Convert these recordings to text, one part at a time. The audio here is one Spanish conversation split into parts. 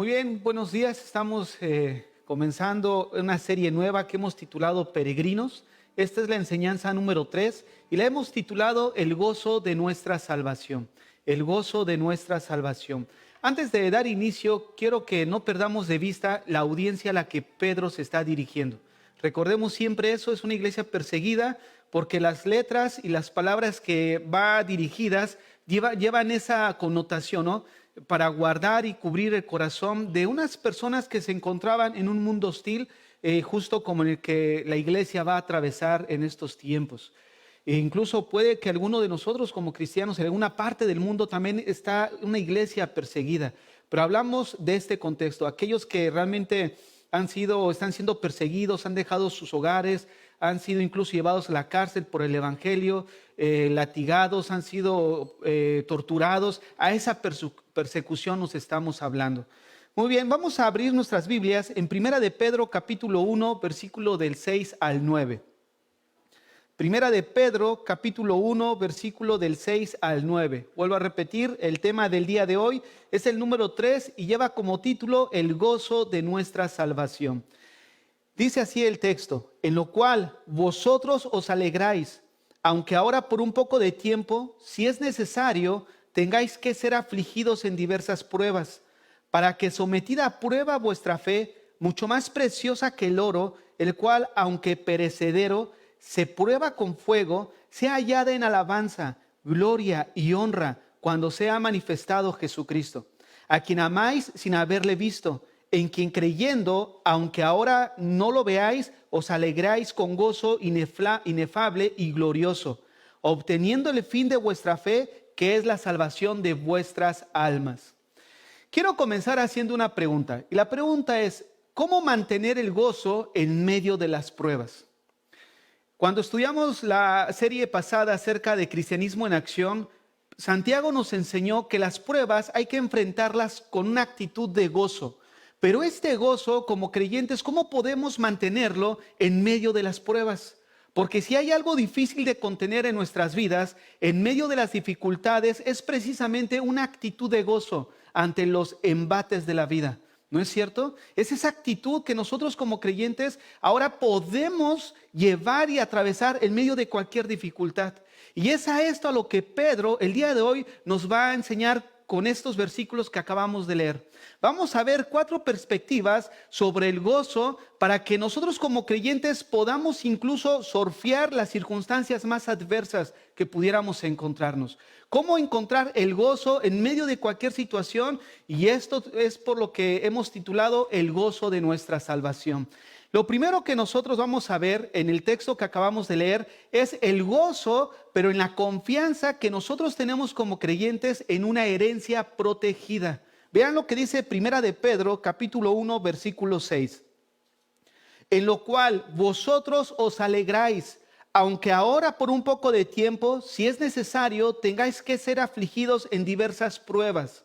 Muy bien, buenos días. Estamos comenzando una serie nueva que hemos titulado Peregrinos. Esta es la enseñanza número 3 y la hemos titulado El gozo de nuestra salvación. El gozo de nuestra salvación. Antes de dar inicio, quiero que no perdamos de vista la audiencia a la que Pedro se está dirigiendo. Recordemos siempre eso, es una iglesia perseguida porque las letras y las palabras que va dirigidas llevan esa connotación, ¿no? Para guardar y cubrir el corazón de unas personas que se encontraban en un mundo hostil, justo como en el que la iglesia va a atravesar en estos tiempos. E incluso puede que alguno de nosotros como cristianos en alguna parte del mundo también está una iglesia perseguida. Pero hablamos de este contexto, aquellos que realmente están siendo perseguidos, han dejado sus hogares, han sido incluso llevados a la cárcel por el evangelio, latigados, han sido torturados. A esa persecución nos estamos hablando. Muy bien, vamos a abrir nuestras Biblias en Primera de Pedro capítulo 1, versículo del 6 al 9. Primera de Pedro, capítulo 1, versículo del 6 al 9. Vuelvo a repetir, el tema del día de hoy es el número 3 y lleva como título El gozo de nuestra salvación. Dice así el texto: en lo cual vosotros os alegráis, aunque ahora por un poco de tiempo, si es necesario, tengáis que ser afligidos en diversas pruebas, para que sometida a prueba vuestra fe, mucho más preciosa que el oro, el cual, aunque perecedero, se prueba con fuego, sea hallada en alabanza, gloria y honra cuando sea manifestado Jesucristo, a quien amáis sin haberle visto, en quien creyendo, aunque ahora no lo veáis, os alegráis con gozo inefable y glorioso, obteniendo el fin de vuestra fe, que es la salvación de vuestras almas. Quiero comenzar haciendo una pregunta, y la pregunta es: ¿cómo mantener el gozo en medio de las pruebas? Cuando estudiamos la serie pasada acerca de cristianismo en acción, Santiago nos enseñó que las pruebas hay que enfrentarlas con una actitud de gozo. Pero este gozo, como creyentes, ¿cómo podemos mantenerlo en medio de las pruebas? Porque si hay algo difícil de contener en nuestras vidas, en medio de las dificultades, es precisamente una actitud de gozo ante los embates de la vida. ¿No es cierto? Es esa actitud que nosotros como creyentes ahora podemos llevar y atravesar en medio de cualquier dificultad. Y es a esto a lo que Pedro el día de hoy nos va a enseñar con estos versículos que acabamos de leer. Vamos a ver 4 perspectivas sobre el gozo para que nosotros como creyentes podamos incluso surfear las circunstancias más adversas que pudiéramos encontrarnos. Cómo encontrar el gozo en medio de cualquier situación, y esto es por lo que hemos titulado El gozo de nuestra salvación. Lo primero que nosotros vamos a ver en el texto que acabamos de leer es el gozo, pero en la confianza que nosotros tenemos como creyentes en una herencia protegida. Vean lo que dice Primera de Pedro, capítulo 1, versículo 6. En lo cual vosotros os alegráis, aunque ahora por un poco de tiempo, si es necesario, tengáis que ser afligidos en diversas pruebas.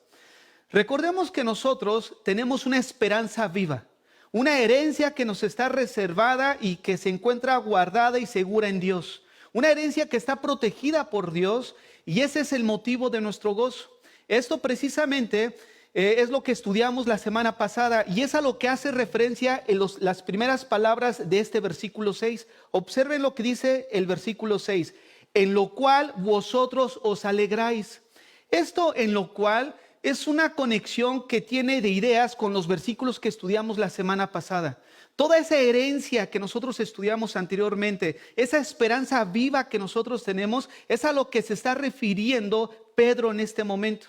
Recordemos que nosotros tenemos una esperanza viva, una herencia que nos está reservada y que se encuentra guardada y segura en Dios. Una herencia que está protegida por Dios, y ese es el motivo de nuestro gozo. Esto precisamente es lo que estudiamos la semana pasada, y es a lo que hace referencia en las primeras palabras de este versículo 6. Observen lo que dice el versículo 6. En lo cual vosotros os alegráis. Esto en lo cual es una conexión que tiene de ideas con los versículos que estudiamos la semana pasada. Toda esa herencia que nosotros estudiamos anteriormente, esa esperanza viva que nosotros tenemos, es a lo que se está refiriendo Pedro en este momento.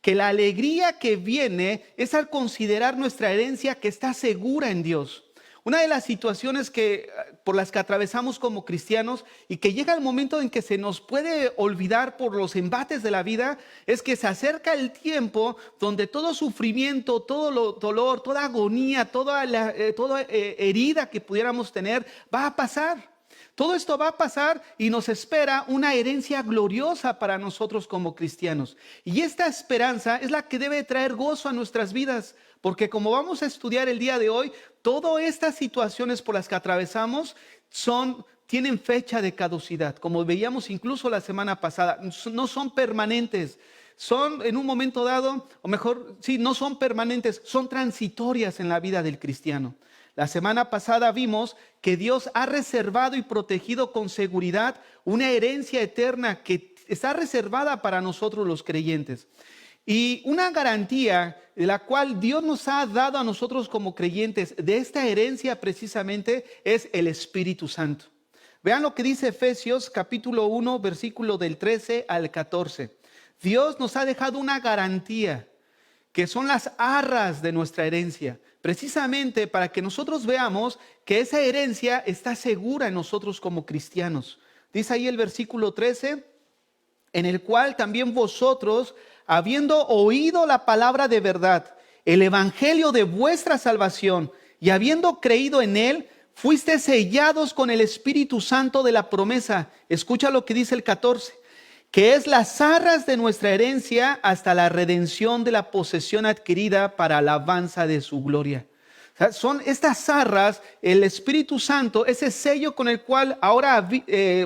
Que la alegría que viene es al considerar nuestra herencia que está segura en Dios. Una de las situaciones por las que atravesamos como cristianos, y que llega el momento en que se nos puede olvidar por los embates de la vida, es que se acerca el tiempo donde todo sufrimiento, todo dolor, toda agonía, toda herida que pudiéramos tener va a pasar. Todo esto va a pasar y nos espera una herencia gloriosa para nosotros como cristianos. Y esta esperanza es la que debe traer gozo a nuestras vidas, porque como vamos a estudiar el día de hoy, todas estas situaciones por las que atravesamos tienen fecha de caducidad, como veíamos incluso la semana pasada, no son permanentes. son en un momento dado, o mejor, sí, no son permanentes, son transitorias en la vida del cristiano. La semana pasada vimos que Dios ha reservado y protegido con seguridad una herencia eterna que está reservada para nosotros los creyentes. Y una garantía de la cual Dios nos ha dado a nosotros como creyentes de esta herencia precisamente es el Espíritu Santo. Vean lo que dice Efesios capítulo 1, versículo del 13 al 14. Dios nos ha dejado una garantía que son las arras de nuestra herencia, precisamente para que nosotros veamos que esa herencia está segura en nosotros como cristianos. Dice ahí el versículo 13, en el cual también vosotros, habiendo oído la palabra de verdad, el evangelio de vuestra salvación, y habiendo creído en él, fuiste sellados con el Espíritu Santo de la promesa. Escucha lo que dice el 14, que es las arras de nuestra herencia hasta la redención de la posesión adquirida para alabanza de su gloria. O sea, son estas arras, el Espíritu Santo, ese sello con el cual ahora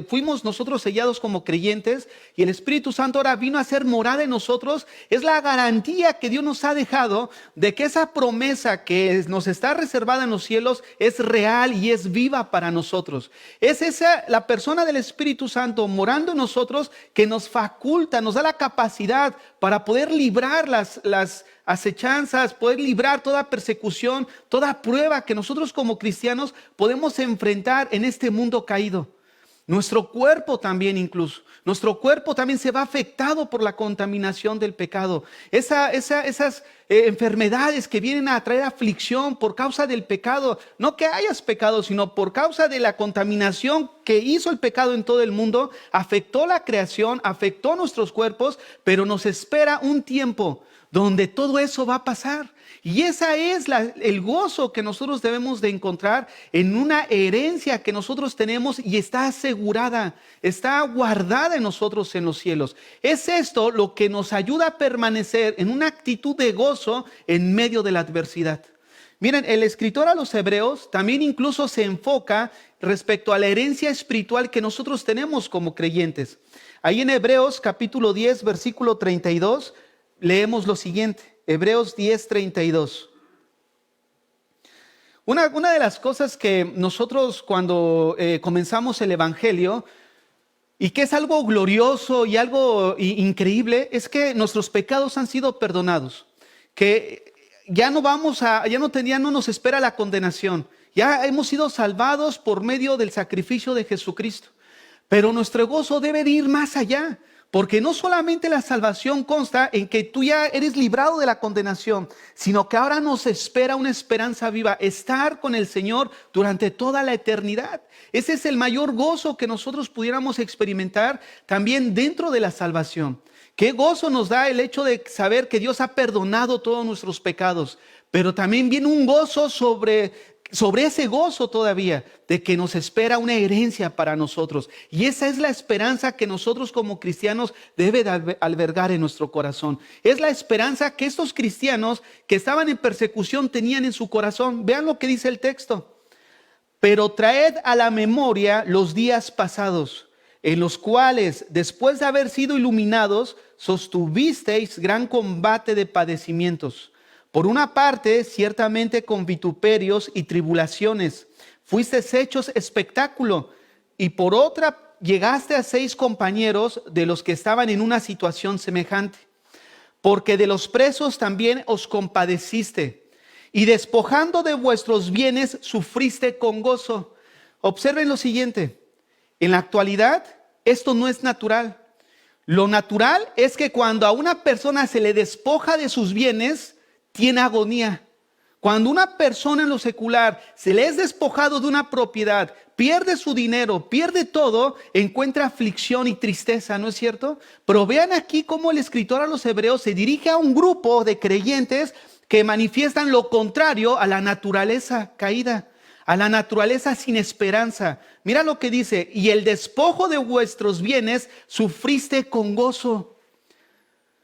fuimos nosotros sellados como creyentes, y el Espíritu Santo ahora vino a ser morada en nosotros. Es la garantía que Dios nos ha dejado de que esa promesa que nos está reservada en los cielos es real y es viva para nosotros. Es esa la persona del Espíritu Santo morando en nosotros que nos faculta, nos da la capacidad para poder librar las acechanzas, poder librar toda persecución, toda prueba que nosotros como cristianos podemos enfrentar en este mundo caído. Nuestro cuerpo también incluso. Nuestro cuerpo también se va afectado por la contaminación del pecado. Esas enfermedades que vienen a traer aflicción por causa del pecado. No que hayas pecado, sino por causa de la contaminación que hizo el pecado en todo el mundo. Afectó la creación, afectó nuestros cuerpos, pero nos espera un tiempo donde todo eso va a pasar. Y esa es el gozo que nosotros debemos de encontrar en una herencia que nosotros tenemos y está asegurada, está guardada en nosotros en los cielos. Es esto lo que nos ayuda a permanecer en una actitud de gozo en medio de la adversidad. Miren, el escritor a los Hebreos también incluso se enfoca respecto a la herencia espiritual que nosotros tenemos como creyentes. Ahí en Hebreos capítulo 10, versículo 32, leemos lo siguiente, Hebreos 10:32. Una de las cosas que nosotros cuando comenzamos el Evangelio, y que es algo glorioso y algo increíble, es que nuestros pecados han sido perdonados, que ya no nos espera la condenación, ya hemos sido salvados por medio del sacrificio de Jesucristo, pero nuestro gozo debe de ir más allá. Porque no solamente la salvación consta en que tú ya eres librado de la condenación, sino que ahora nos espera una esperanza viva, estar con el Señor durante toda la eternidad. Ese es el mayor gozo que nosotros pudiéramos experimentar también dentro de la salvación. Qué gozo nos da el hecho de saber que Dios ha perdonado todos nuestros pecados, pero también viene un gozo sobre ese gozo todavía de que nos espera una herencia para nosotros. Y esa es la esperanza que nosotros como cristianos debe de albergar en nuestro corazón. Es la esperanza que estos cristianos que estaban en persecución tenían en su corazón. Vean lo que dice el texto. Pero traed a la memoria los días pasados, en los cuales, después de haber sido iluminados, sostuvisteis gran combate de padecimientos. Por una parte, ciertamente con vituperios y tribulaciones, fuisteis hechos espectáculo, y por otra llegaste a 6 compañeros de los que estaban en una situación semejante, porque de los presos también os compadeciste, y despojando de vuestros bienes sufriste con gozo. Observen lo siguiente, en la actualidad esto no es natural. Lo natural es que cuando a una persona se le despoja de sus bienes, tiene agonía. Cuando una persona en lo secular se le es despojado de una propiedad, pierde su dinero, pierde todo, encuentra aflicción y tristeza, ¿no es cierto? Pero vean aquí cómo el escritor a los Hebreos se dirige a un grupo de creyentes que manifiestan lo contrario a la naturaleza caída, a la naturaleza sin esperanza. Mira lo que dice, y el despojo de vuestros bienes sufriste con gozo.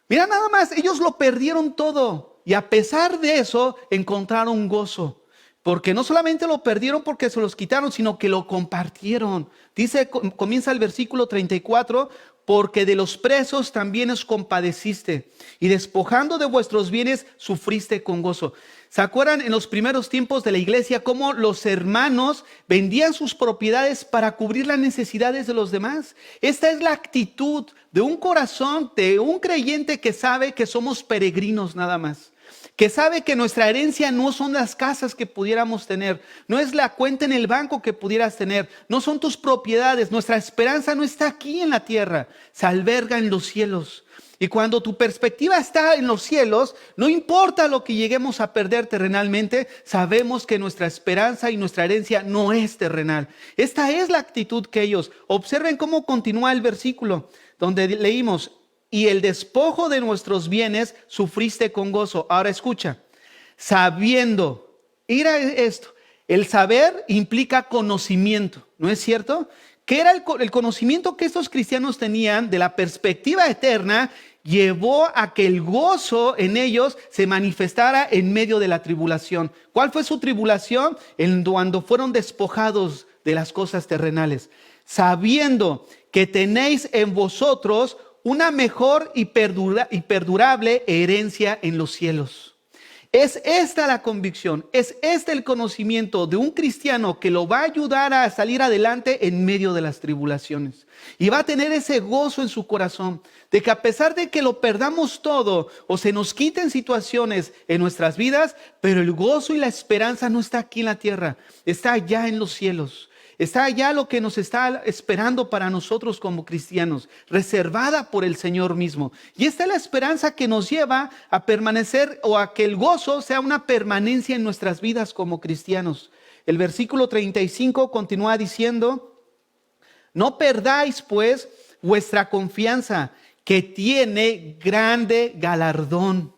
Mira nada más, ellos lo perdieron todo. Y a pesar de eso, encontraron gozo. Porque no solamente lo perdieron porque se los quitaron, sino que lo compartieron. Dice, comienza el versículo 34, porque de los presos también os compadeciste, y despojando de vuestros bienes sufriste con gozo. ¿Se acuerdan en los primeros tiempos de la iglesia cómo los hermanos vendían sus propiedades para cubrir las necesidades de los demás? Esta es la actitud de un corazón, de un creyente que sabe que somos peregrinos nada más. Que sabe que nuestra herencia no son las casas que pudiéramos tener, no es la cuenta en el banco que pudieras tener, no son tus propiedades, nuestra esperanza no está aquí en la tierra, se alberga en los cielos. Y cuando tu perspectiva está en los cielos, no importa lo que lleguemos a perder terrenalmente, sabemos que nuestra esperanza y nuestra herencia no es terrenal. Esta es la actitud que ellos. Observen cómo continúa el versículo donde leímos: y el despojo de nuestros bienes sufriste con gozo. Ahora escucha, sabiendo, mira esto, el saber implica conocimiento, ¿no es cierto? ¿Qué era el conocimiento que estos cristianos tenían de la perspectiva eterna? Llevó a que el gozo en ellos se manifestara en medio de la tribulación. ¿Cuál fue su tribulación? Cuando fueron despojados de las cosas terrenales. Sabiendo que tenéis en vosotros una mejor y perdurable herencia en los cielos. Es esta la convicción, es este el conocimiento de un cristiano que lo va a ayudar a salir adelante en medio de las tribulaciones. Y va a tener ese gozo en su corazón, de que a pesar de que lo perdamos todo o se nos quiten situaciones en nuestras vidas, pero el gozo y la esperanza no está aquí en la tierra, está allá en los cielos. Está allá lo que nos está esperando para nosotros como cristianos, reservada por el Señor mismo. Y esta es la esperanza que nos lleva a permanecer, o a que el gozo sea una permanencia en nuestras vidas como cristianos. El versículo 35 continúa diciendo: no perdáis pues vuestra confianza, que tiene grande galardón.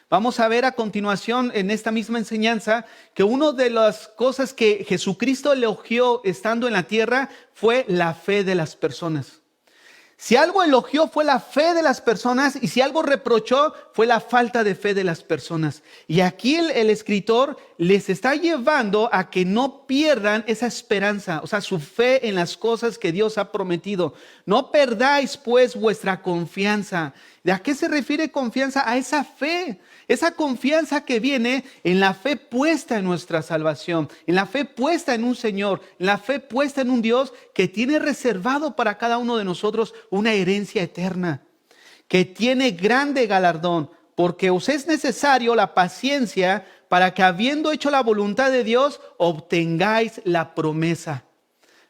Vamos a ver a continuación en esta misma enseñanza que una de las cosas que Jesucristo elogió estando en la tierra fue la fe de las personas. Si algo elogió fue la fe de las personas, y si algo reprochó fue la falta de fe de las personas. Y aquí el escritor les está llevando a que no pierdan esa esperanza, o sea, su fe en las cosas que Dios ha prometido. No perdáis pues vuestra confianza. ¿De a qué se refiere confianza? A esa fe. Esa confianza que viene en la fe puesta en nuestra salvación, en la fe puesta en un Señor, en la fe puesta en un Dios que tiene reservado para cada uno de nosotros una herencia eterna, que tiene grande galardón, porque os es necesario la paciencia para que, habiendo hecho la voluntad de Dios, obtengáis la promesa.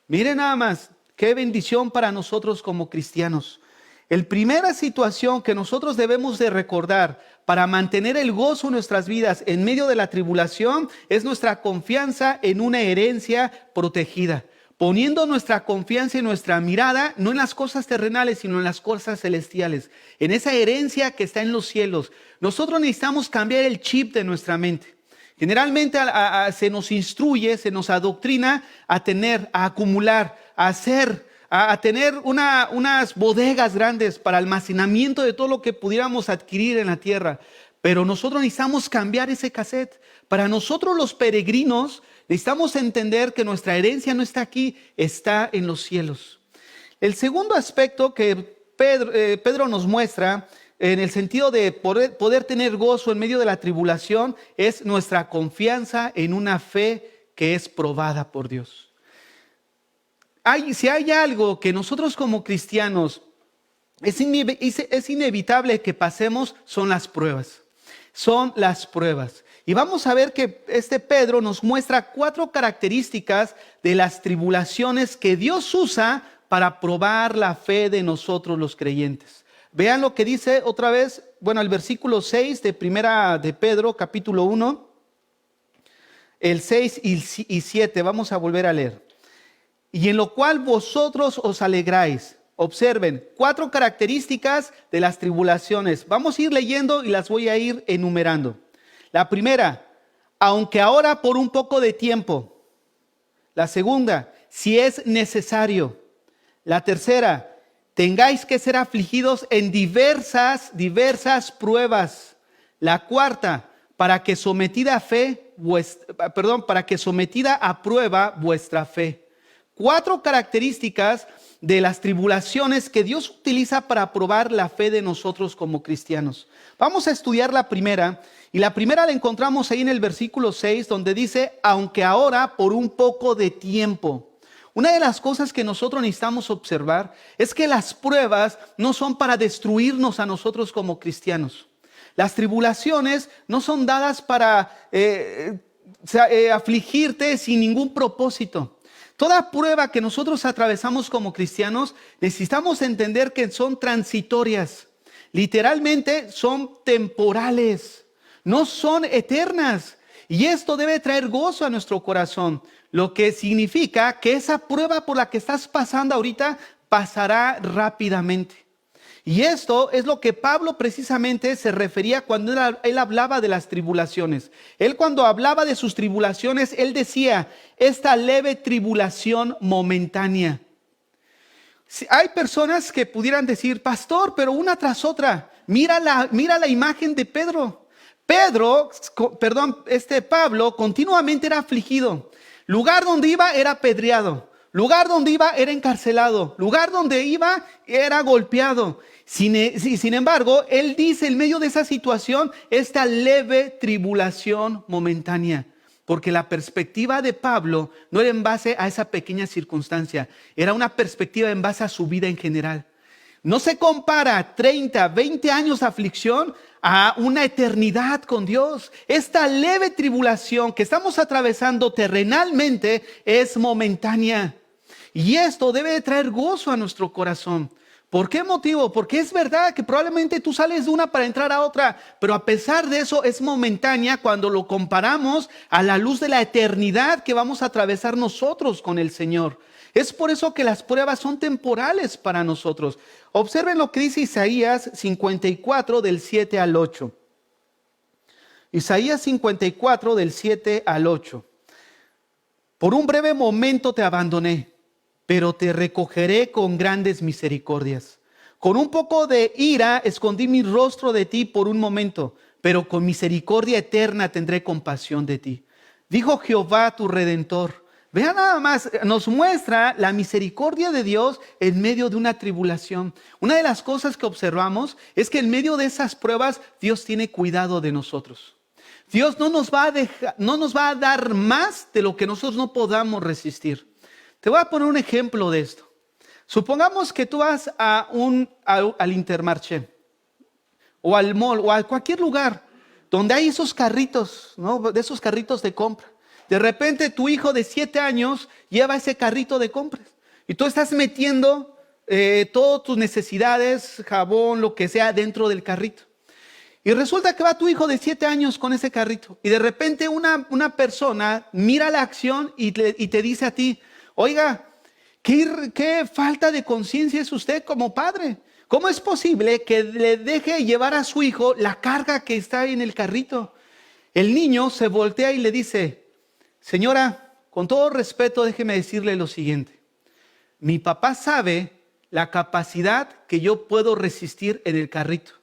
Miren nada más, qué bendición para nosotros como cristianos. La primera situación que nosotros debemos de recordar para mantener el gozo en nuestras vidas en medio de la tribulación es nuestra confianza en una herencia protegida, poniendo nuestra confianza y nuestra mirada no en las cosas terrenales, sino en las cosas celestiales, en esa herencia que está en los cielos. Nosotros necesitamos cambiar el chip de nuestra mente. Generalmente se nos instruye, se nos adoctrina a tener, a acumular, a hacer, a tener unas bodegas grandes para almacenamiento de todo lo que pudiéramos adquirir en la tierra. Pero nosotros necesitamos cambiar ese cassette. Para nosotros los peregrinos necesitamos entender que nuestra herencia no está aquí, está en los cielos. El segundo aspecto que Pedro nos muestra en el sentido de poder tener gozo en medio de la tribulación es nuestra confianza en una fe que es probada por Dios. Si hay algo que nosotros como cristianos es inevitable que pasemos, son las pruebas. Son las pruebas. Y vamos a ver que Pedro nos muestra 4 características de las tribulaciones que Dios usa para probar la fe de nosotros los creyentes. Vean lo que dice otra vez, el versículo 6 de primera de Pedro, capítulo 1, el 6 y 7, vamos a volver a leer. Y en lo cual vosotros os alegráis. Observen, 4 características de las tribulaciones. Vamos a ir leyendo y las voy a ir enumerando. La primera, aunque ahora por un poco de tiempo. La segunda, si es necesario. La tercera, tengáis que ser afligidos en diversas pruebas. La cuarta, para que sometida a fe para que sometida a prueba vuestra fe. 4 características de las tribulaciones que Dios utiliza para probar la fe de nosotros como cristianos. Vamos a estudiar la primera, y la primera la encontramos ahí en el versículo 6, donde dice, aunque ahora por un poco de tiempo. Una de las cosas que nosotros necesitamos observar es que las pruebas no son para destruirnos a nosotros como cristianos. Las tribulaciones no son dadas para afligirte sin ningún propósito. Toda prueba que nosotros atravesamos como cristianos, necesitamos entender que son transitorias. Literalmente son temporales, no son eternas. Y esto debe traer gozo a nuestro corazón, lo que significa que esa prueba por la que estás pasando ahorita pasará rápidamente. Y esto es lo que Pablo precisamente se refería cuando él hablaba de las tribulaciones. Él, cuando hablaba de sus tribulaciones, él decía, esta leve tribulación momentánea. Hay personas que pudieran decir, pastor, pero una tras otra, mira la imagen de Pedro. Pablo continuamente era afligido. Lugar donde iba era apedreado. Lugar donde iba era encarcelado. Lugar donde iba era golpeado. Sin embargo, él dice en medio de esa situación, esta leve tribulación momentánea. Porque la perspectiva de Pablo no era en base a esa pequeña circunstancia. Era una perspectiva en base a su vida en general. No se compara 30, 20 años de aflicción a una eternidad con Dios. Esta leve tribulación que estamos atravesando terrenalmente es momentánea. Y esto debe de traer gozo a nuestro corazón. ¿Por qué motivo? Porque es verdad que probablemente tú sales de una para entrar a otra, pero a pesar de eso es momentánea cuando lo comparamos a la luz de la eternidad que vamos a atravesar nosotros con el Señor. Es por eso que las pruebas son temporales para nosotros. Observen lo que dice Isaías 54 del 7 al 8. Isaías 54 del 7 al 8. Por un breve momento te abandoné, pero te recogeré con grandes misericordias. Con un poco de ira escondí mi rostro de ti por un momento, pero con misericordia eterna tendré compasión de ti. Dijo Jehová tu Redentor. Vean nada más, nos muestra la misericordia de Dios en medio de una tribulación. Una de las cosas que observamos es que en medio de esas pruebas Dios tiene cuidado de nosotros. Dios no nos va a dar más de lo que nosotros no podamos resistir. Te voy a poner un ejemplo de esto. Supongamos que tú vas al Intermarché o al mall o a cualquier lugar donde hay esos carritos, ¿no? De esos carritos de compra. De repente tu hijo de 7 años lleva ese carrito de compras y tú estás metiendo todas tus necesidades, jabón, lo que sea dentro del carrito. Y resulta que va tu hijo de 7 años con ese carrito y de repente una persona mira la acción y te dice a ti, oiga, ¿qué falta de conciencia es usted como padre? ¿Cómo es posible que le deje llevar a su hijo la carga que está en el carrito? El niño se voltea y le dice, señora, con todo respeto, déjeme decirle lo siguiente. Mi papá sabe la capacidad que yo puedo resistir en el carrito.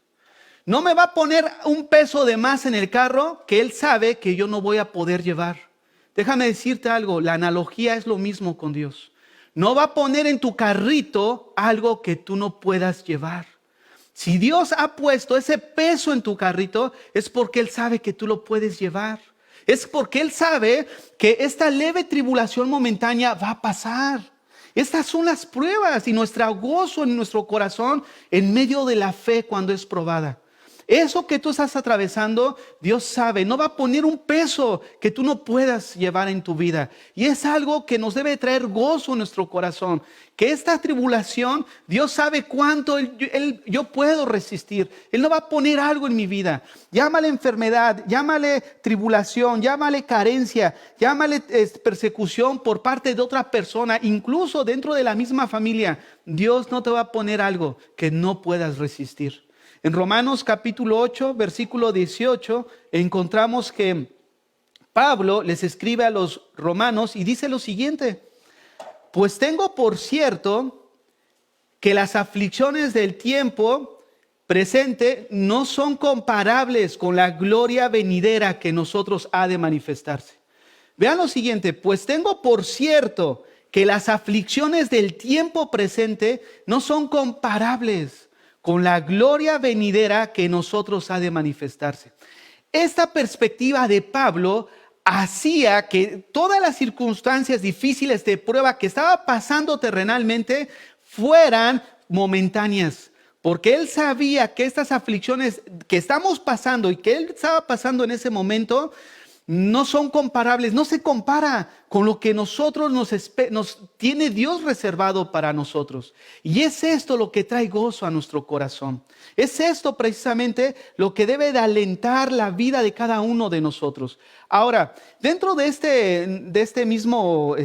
No me va a poner un peso de más en el carro que él sabe que yo no voy a poder llevar. Déjame decirte algo, la analogía es lo mismo con Dios. No va a poner en tu carrito algo que tú no puedas llevar. Si Dios ha puesto ese peso en tu carrito, es porque Él sabe que tú lo puedes llevar. Es porque Él sabe que esta leve tribulación momentánea va a pasar. Estas son las pruebas y nuestro gozo en nuestro corazón en medio de la fe cuando es probada. Eso que tú estás atravesando, Dios sabe, no va a poner un peso que tú no puedas llevar en tu vida. Y es algo que nos debe traer gozo en nuestro corazón. Que esta tribulación, Dios sabe cuánto yo puedo resistir. Él no va a poner algo en mi vida. Llámale enfermedad, llámale tribulación, llámale carencia, llámale persecución por parte de otra persona, incluso dentro de la misma familia. Dios no te va a poner algo que no puedas resistir. En Romanos capítulo 8, versículo 18, encontramos que Pablo les escribe a los romanos y dice lo siguiente: pues tengo por cierto que las aflicciones del tiempo presente no son comparables con la gloria venidera que en nosotros ha de manifestarse. Vean lo siguiente, pues tengo por cierto que las aflicciones del tiempo presente no son comparables con la gloria venidera que en nosotros ha de manifestarse. Esta perspectiva de Pablo hacía que todas las circunstancias difíciles de prueba que estaba pasando terrenalmente fueran momentáneas, porque él sabía que estas aflicciones que estamos pasando y que él estaba pasando en ese momento no son comparables, no se compara con lo que nosotros nos tiene Dios reservado para nosotros. Y es esto lo que trae gozo a nuestro corazón. Es esto precisamente lo que debe de alentar la vida de cada uno de nosotros. Ahora, dentro de este mismo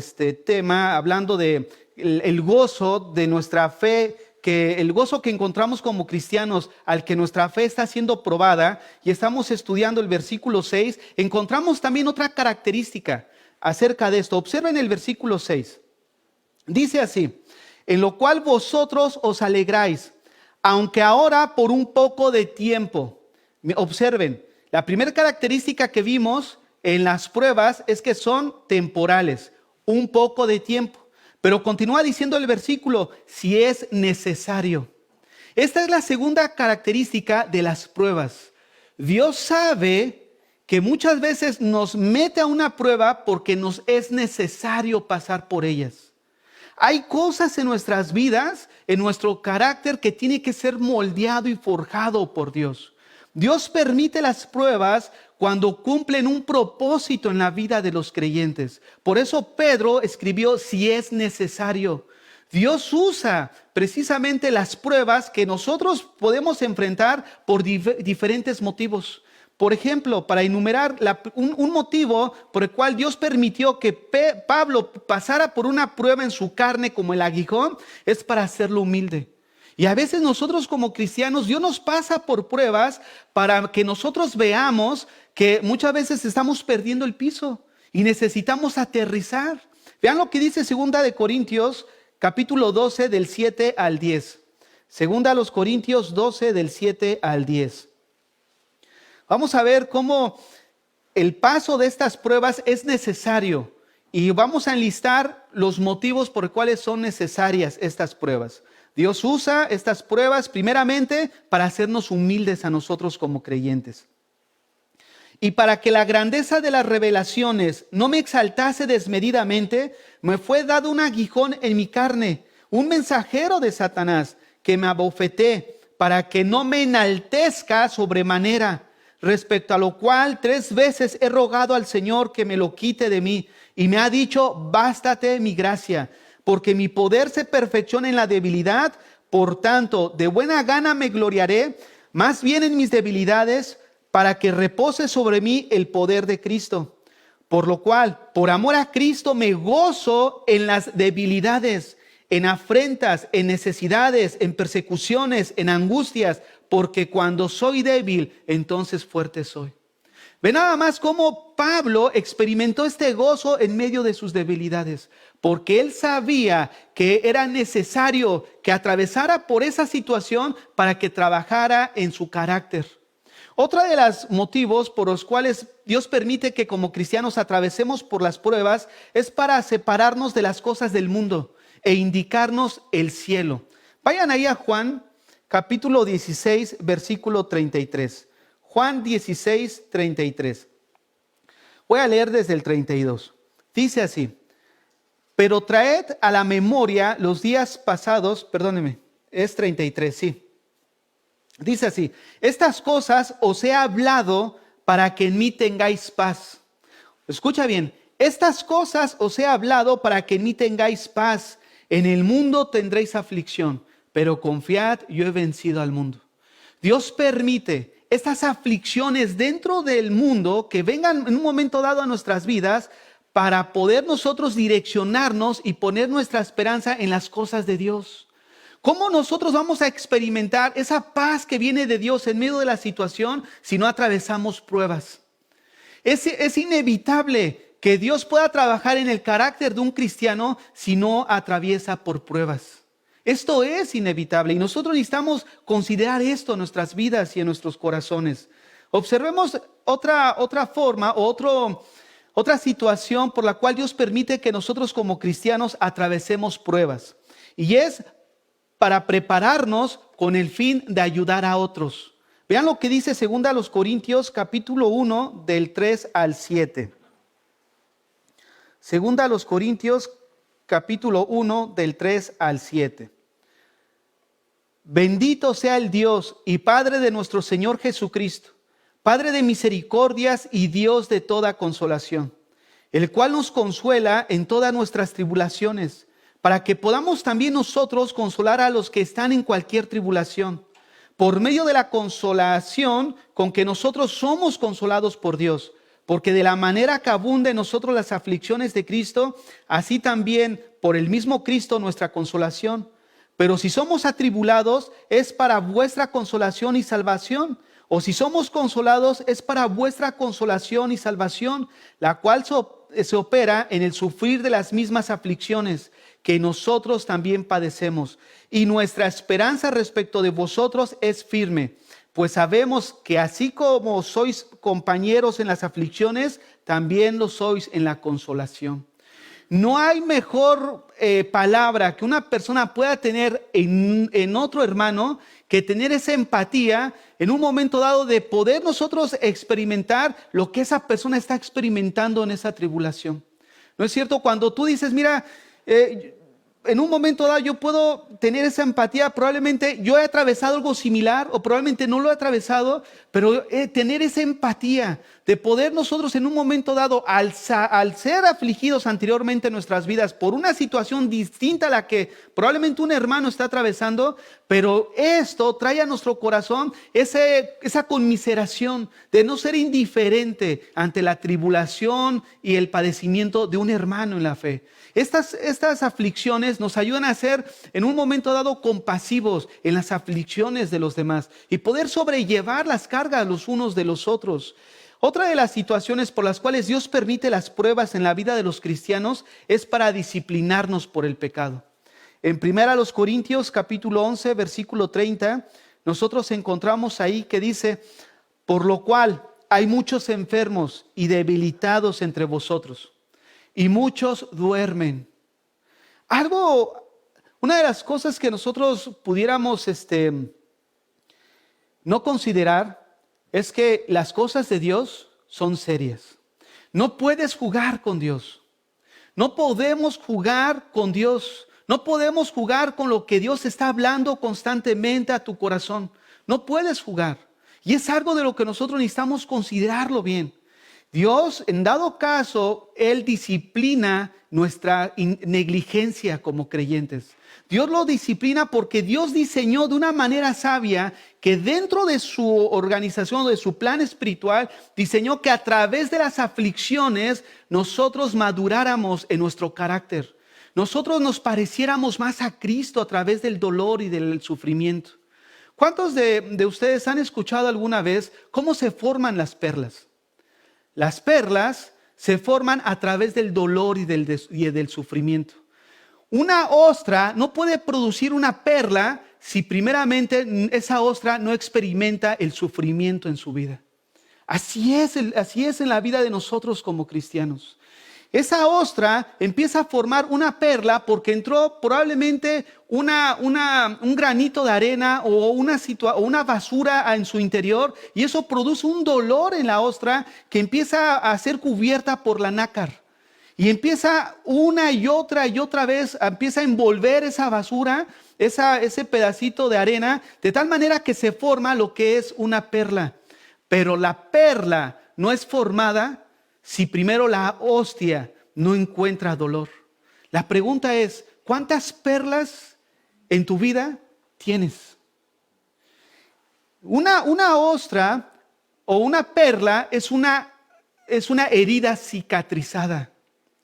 tema, hablando de el gozo de nuestra fe, que el gozo que encontramos como cristianos al que nuestra fe está siendo probada, y estamos estudiando el versículo 6, encontramos también otra característica acerca de esto. Observen el versículo 6. Dice así: en lo cual vosotros os alegráis, aunque ahora por un poco de tiempo. Observen, la primera característica que vimos en las pruebas es que son temporales, un poco de tiempo. Pero continúa diciendo el versículo, si es necesario. Esta es la segunda característica de las pruebas. Dios sabe que muchas veces nos mete a una prueba porque nos es necesario pasar por ellas. Hay cosas en nuestras vidas, en nuestro carácter, que tiene que ser moldeado y forjado por Dios. Dios permite las pruebas cuando cumplen un propósito en la vida de los creyentes. Por eso Pedro escribió, si es necesario. Dios usa precisamente las pruebas que nosotros podemos enfrentar por diferentes motivos. Por ejemplo, para enumerar un motivo por el cual Dios permitió que Pablo pasara por una prueba en su carne como el aguijón, es para hacerlo humilde. Y a veces nosotros como cristianos, Dios nos pasa por pruebas para que nosotros veamos que muchas veces estamos perdiendo el piso y necesitamos aterrizar. Vean lo que dice 2 de Corintios, capítulo 12, del 7 al 10. 2 Corintios 12, del 7 al 10. Vamos a ver cómo el paso de estas pruebas es necesario y vamos a enlistar los motivos por los cuales son necesarias estas pruebas. Dios usa estas pruebas primeramente para hacernos humildes a nosotros como creyentes. Y para que la grandeza de las revelaciones no me exaltase desmedidamente, me fue dado un aguijón en mi carne, un mensajero de Satanás que me abofeté para que no me enaltezca sobremanera, respecto a lo cual 3 veces he rogado al Señor que me lo quite de mí, y me ha dicho, bástate mi gracia, porque mi poder se perfecciona en la debilidad. Por tanto, de buena gana me gloriaré, más bien en mis debilidades, para que repose sobre mí el poder de Cristo. Por lo cual, por amor a Cristo, me gozo en las debilidades, en afrentas, en necesidades, en persecuciones, en angustias, porque cuando soy débil, entonces fuerte soy. Ve nada más cómo Pablo experimentó este gozo en medio de sus debilidades, porque él sabía que era necesario que atravesara por esa situación para que trabajara en su carácter. Otro de los motivos por los cuales Dios permite que como cristianos atravesemos por las pruebas es para separarnos de las cosas del mundo e indicarnos el cielo. Vayan ahí a Juan capítulo 16, versículo 33. Juan 16, 33. Voy a leer desde el 32. Dice así: pero traed a la memoria los días pasados, perdóneme, es 33, sí. Dice así: estas cosas os he hablado para que en mí tengáis paz. Escucha bien, estas cosas os he hablado para que en mí tengáis paz. En el mundo tendréis aflicción, pero confiad, yo he vencido al mundo. Dios permite estas aflicciones dentro del mundo que vengan en un momento dado a nuestras vidas para poder nosotros direccionarnos y poner nuestra esperanza en las cosas de Dios. ¿Cómo nosotros vamos a experimentar esa paz que viene de Dios en medio de la situación si no atravesamos pruebas? Es inevitable que Dios pueda trabajar en el carácter de un cristiano si no atraviesa por pruebas. Esto es inevitable y nosotros necesitamos considerar esto en nuestras vidas y en nuestros corazones. Observemos otra forma, otra situación por la cual Dios permite que nosotros como cristianos atravesemos pruebas. Y es para prepararnos con el fin de ayudar a otros. Vean lo que dice 2 Corintios capítulo 1 del 3 al 7. 2 Corintios capítulo 1 del 3 al 7. Bendito sea el Dios y Padre de nuestro Señor Jesucristo, Padre de misericordias y Dios de toda consolación, el cual nos consuela en todas nuestras tribulaciones, para que podamos también nosotros consolar a los que están en cualquier tribulación, por medio de la consolación con que nosotros somos consolados por Dios. Porque de la manera que abunda en nosotros las aflicciones de Cristo, así también por el mismo Cristo nuestra consolación. Pero si somos atribulados, es para vuestra consolación y salvación. O si somos consolados, es para vuestra consolación y salvación, la cual se opera en el sufrir de las mismas aflicciones que nosotros también padecemos. Y nuestra esperanza respecto de vosotros es firme, pues sabemos que así como sois compañeros en las aflicciones, también lo sois en la consolación. No hay mejor palabra que una persona pueda tener en otro hermano que tener esa empatía en un momento dado de poder nosotros experimentar lo que esa persona está experimentando en esa tribulación. ¿No es cierto? Cuando tú dices, mira, en un momento dado yo puedo tener esa empatía, probablemente yo he atravesado algo similar o probablemente no lo he atravesado, pero tener esa empatía de poder nosotros en un momento dado, al ser afligidos anteriormente en nuestras vidas por una situación distinta a la que probablemente un hermano está atravesando, pero esto trae a nuestro corazón esa conmiseración de no ser indiferente ante la tribulación y el padecimiento de un hermano en la fe. Estas aflicciones nos ayudan a ser en un momento dado compasivos en las aflicciones de los demás y poder sobrellevar las cargas los unos de los otros. Otra de las situaciones por las cuales Dios permite las pruebas en la vida de los cristianos es para disciplinarnos por el pecado. En 1 Corintios capítulo 11 versículo 30 nosotros encontramos ahí que dice: por lo cual hay muchos enfermos y debilitados entre vosotros, y muchos duermen. Una de las cosas que nosotros pudiéramos no considerar es que las cosas de Dios son serias. No puedes jugar con Dios. No podemos jugar con Dios. No podemos jugar con lo que Dios está hablando constantemente a tu corazón. No puedes jugar. Y es algo de lo que nosotros necesitamos considerarlo bien. Dios, en dado caso, Él disciplina nuestra negligencia como creyentes. Dios lo disciplina porque Dios diseñó de una manera sabia que dentro de su organización, de su plan espiritual, diseñó que a través de las aflicciones nosotros maduráramos en nuestro carácter. Nosotros nos pareciéramos más a Cristo a través del dolor y del sufrimiento. ¿Cuántos de ustedes han escuchado alguna vez cómo se forman las perlas? Las perlas se forman a través del dolor y del sufrimiento. Una ostra no puede producir una perla si primeramente esa ostra no experimenta el sufrimiento en su vida. Así es en la vida de nosotros como cristianos. Esa ostra empieza a formar una perla porque entró probablemente un granito de arena o una basura en su interior, y eso produce un dolor en la ostra que empieza a ser cubierta por la nácar. Y empieza una y otra vez, empieza a envolver esa basura, ese pedacito de arena, de tal manera que se forma lo que es una perla. Pero la perla no es formada si primero la hostia no encuentra dolor. La pregunta es, ¿cuántas perlas en tu vida tienes? Una ostra o una perla es una herida cicatrizada.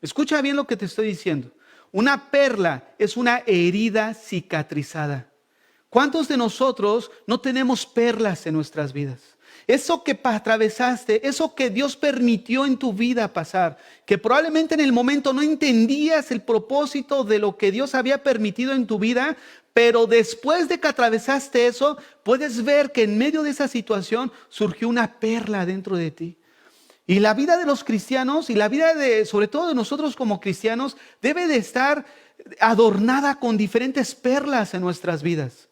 Escucha bien lo que te estoy diciendo. Una perla es una herida cicatrizada. ¿Cuántos de nosotros no tenemos perlas en nuestras vidas? Eso que atravesaste, eso que Dios permitió en tu vida pasar, que probablemente en el momento no entendías el propósito de lo que Dios había permitido en tu vida, pero después de que atravesaste eso, puedes ver que en medio de esa situación surgió una perla dentro de ti. Y la vida de los cristianos y la vida sobre todo de nosotros como cristianos, debe de estar adornada con diferentes perlas en nuestras vidas.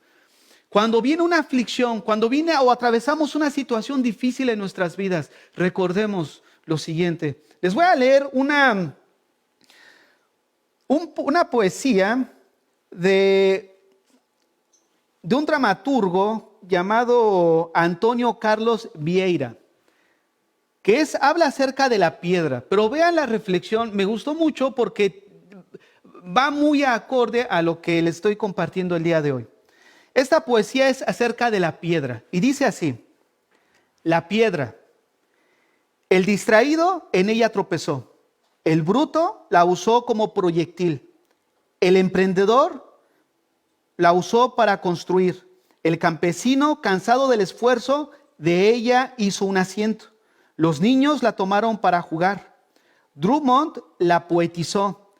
Cuando viene una aflicción, cuando viene o atravesamos una situación difícil en nuestras vidas, recordemos lo siguiente. Les voy a leer una poesía de un dramaturgo llamado Antonio Carlos Vieira, que habla acerca de la piedra. Pero vean la reflexión, me gustó mucho porque va muy acorde a lo que les estoy compartiendo el día de hoy. Esta poesía es acerca de la piedra y dice así: la piedra, el distraído en ella tropezó, el bruto la usó como proyectil, el emprendedor la usó para construir, el campesino cansado del esfuerzo de ella hizo un asiento, los niños la tomaron para jugar, Drummond la poetizó,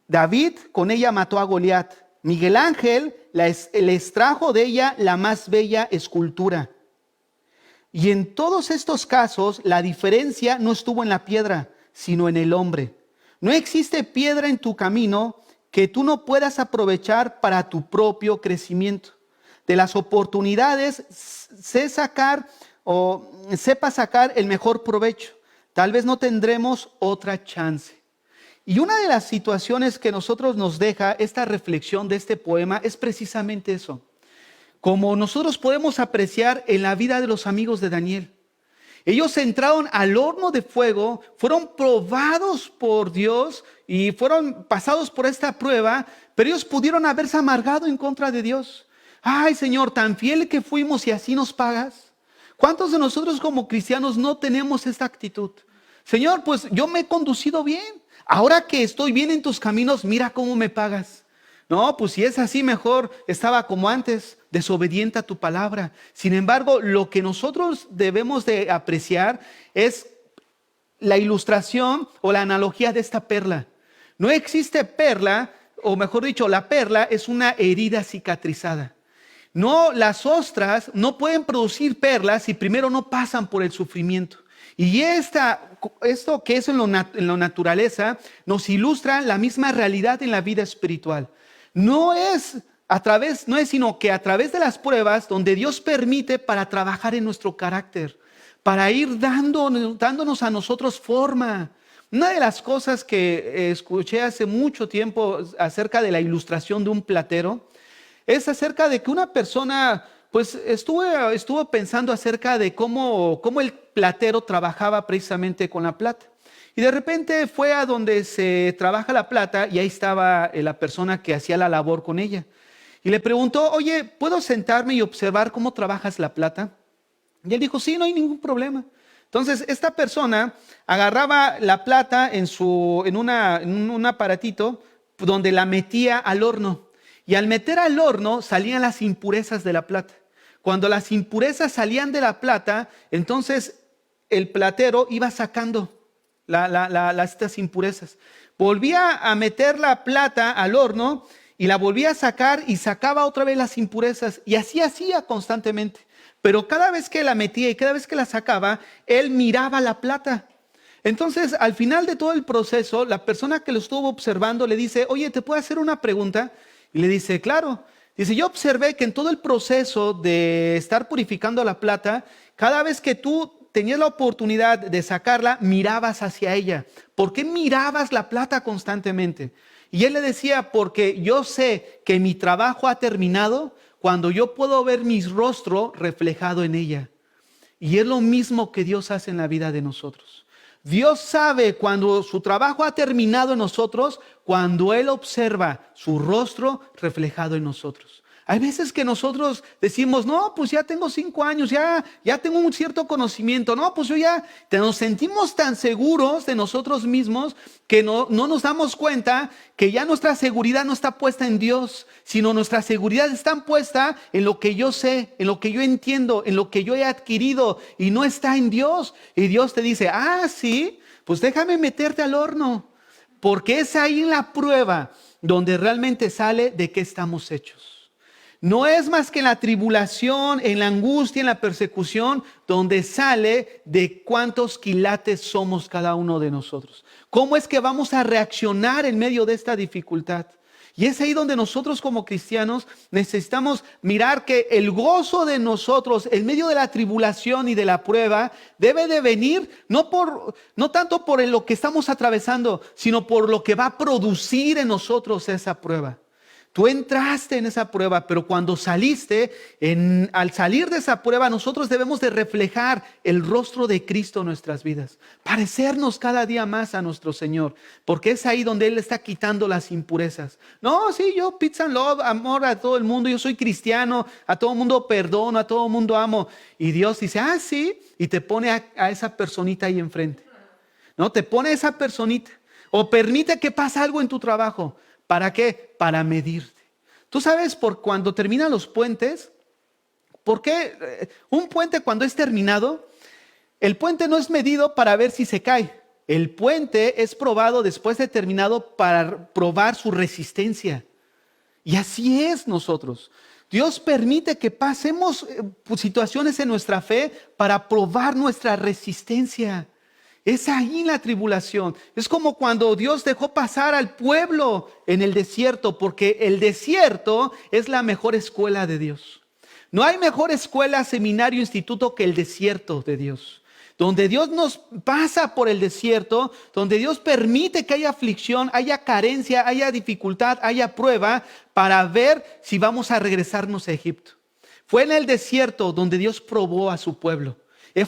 David con ella mató a Goliat, Miguel Ángel le extrajo de ella la más bella escultura. Y en todos estos casos la diferencia no estuvo en la piedra, sino en el hombre. No existe piedra en tu camino que tú no puedas aprovechar para tu propio crecimiento. De las oportunidades sepa sacar el mejor provecho. Tal vez no tendremos otra chance. Y una de las situaciones que nosotros nos deja esta reflexión de este poema es precisamente eso. Como nosotros podemos apreciar en la vida de los amigos de Daniel. Ellos entraron al horno de fuego, fueron probados por Dios y fueron pasados por esta prueba, pero ellos pudieron haberse amargado en contra de Dios. Ay, Señor, tan fiel que fuimos y así nos pagas. ¿Cuántos de nosotros como cristianos no tenemos esta actitud? Señor, pues yo me he conducido bien. Ahora que estoy bien en tus caminos, mira cómo me pagas. No, pues si es así, mejor estaba como antes, desobediente a tu palabra. Sin embargo, lo que nosotros debemos de apreciar es la ilustración o la analogía de esta perla. No existe perla, o mejor dicho, la perla es una herida cicatrizada. No, las ostras no pueden producir perlas si primero no pasan por el sufrimiento. Y esto que es en la naturaleza nos ilustra la misma realidad en la vida espiritual. No es sino que a través de las pruebas donde Dios permite para trabajar en nuestro carácter, para ir dándonos a nosotros forma. Una de las cosas que escuché hace mucho tiempo acerca de la ilustración de un platero es acerca de que una persona pues estuvo pensando acerca de cómo el platero trabajaba precisamente con la plata. Y de repente fue a donde se trabaja la plata y ahí estaba la persona que hacía la labor con ella. Y le preguntó, oye, ¿puedo sentarme y observar cómo trabajas la plata? Y él dijo, sí, no hay ningún problema. Entonces esta persona agarraba la plata en un aparatito donde la metía al horno. Y al meter al horno salían las impurezas de la plata. Cuando las impurezas salían de la plata, entonces el platero iba sacando estas impurezas. Volvía a meter la plata al horno y la volvía a sacar y sacaba otra vez las impurezas. Y así hacía constantemente. Pero cada vez que la metía y cada vez que la sacaba, él miraba la plata. Entonces, al final de todo el proceso, la persona que lo estuvo observando le dice, oye, ¿te puedo hacer una pregunta? Y le dice, claro. Dice, yo observé que en todo el proceso de estar purificando la plata, cada vez que tú tenías la oportunidad de sacarla, mirabas hacia ella. ¿Por qué mirabas la plata constantemente? Y él le decía, porque yo sé que mi trabajo ha terminado cuando yo puedo ver mi rostro reflejado en ella. Y es lo mismo que Dios hace en la vida de nosotros. Dios sabe cuando su trabajo ha terminado en nosotros, cuando Él observa su rostro reflejado en nosotros. Hay veces que nosotros decimos, no, pues ya tengo 5 años, ya tengo un cierto conocimiento. No, pues nos sentimos tan seguros de nosotros mismos que no nos damos cuenta que ya nuestra seguridad no está puesta en Dios, sino nuestra seguridad está puesta en lo que yo sé, en lo que yo entiendo, en lo que yo he adquirido y no está en Dios. Y Dios te dice, sí, pues déjame meterte al horno, porque es ahí en la prueba donde realmente sale de qué estamos hechos. No es más que en la tribulación, en la angustia, en la persecución, donde sale de cuántos quilates somos cada uno de nosotros. ¿Cómo es que vamos a reaccionar en medio de esta dificultad? Y es ahí donde nosotros como cristianos necesitamos mirar que el gozo de nosotros en medio de la tribulación y de la prueba debe de venir no tanto por lo que estamos atravesando, sino por lo que va a producir en nosotros esa prueba. Tú entraste en esa prueba, pero cuando saliste, al salir de esa prueba, nosotros debemos de reflejar el rostro de Cristo en nuestras vidas. Parecernos cada día más a nuestro Señor, porque es ahí donde Él está quitando las impurezas. No, sí, yo peace and love, amor a todo el mundo, yo soy cristiano, a todo el mundo perdono, a todo el mundo amo. Y Dios dice, sí, y te pone a esa personita ahí enfrente. No, te pone a esa personita. O permite que pase algo en tu trabajo. ¿Para qué? Para medirte. Tú sabes, por cuando terminan los puentes, ¿por qué un puente cuando es terminado, el puente no es medido para ver si se cae? El puente es probado después de terminado para probar su resistencia. Y así es nosotros. Dios permite que pasemos situaciones en nuestra fe para probar nuestra resistencia. Es ahí la tribulación. Es como cuando Dios dejó pasar al pueblo en el desierto, porque el desierto es la mejor escuela de Dios. No hay mejor escuela, seminario, instituto que el desierto de Dios. Donde Dios nos pasa por el desierto, donde Dios permite que haya aflicción, haya carencia, haya dificultad, haya prueba, para ver si vamos a regresarnos a Egipto. Fue en el desierto donde Dios probó a su pueblo.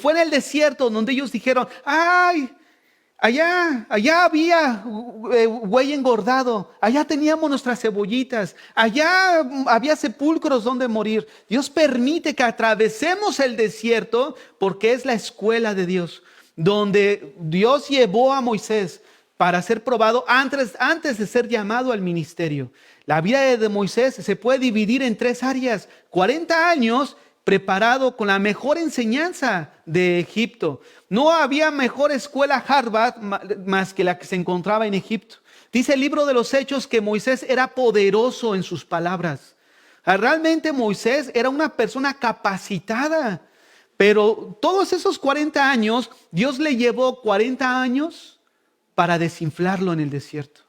Fue en el desierto donde ellos dijeron, allá había güey engordado, allá teníamos nuestras cebollitas, allá había sepulcros donde morir. Dios permite que atravesemos el desierto porque es la escuela de Dios, donde Dios llevó a Moisés para ser probado antes de ser llamado al ministerio. La vida de Moisés se puede dividir en 3 áreas: 40 años preparado con la mejor enseñanza de Egipto. No había mejor escuela Harvard más que la que se encontraba en Egipto. Dice el libro de los Hechos que Moisés era poderoso en sus palabras. Realmente Moisés era una persona capacitada, pero todos esos 40 años, Dios le llevó 40 años para desinflarlo en el desierto,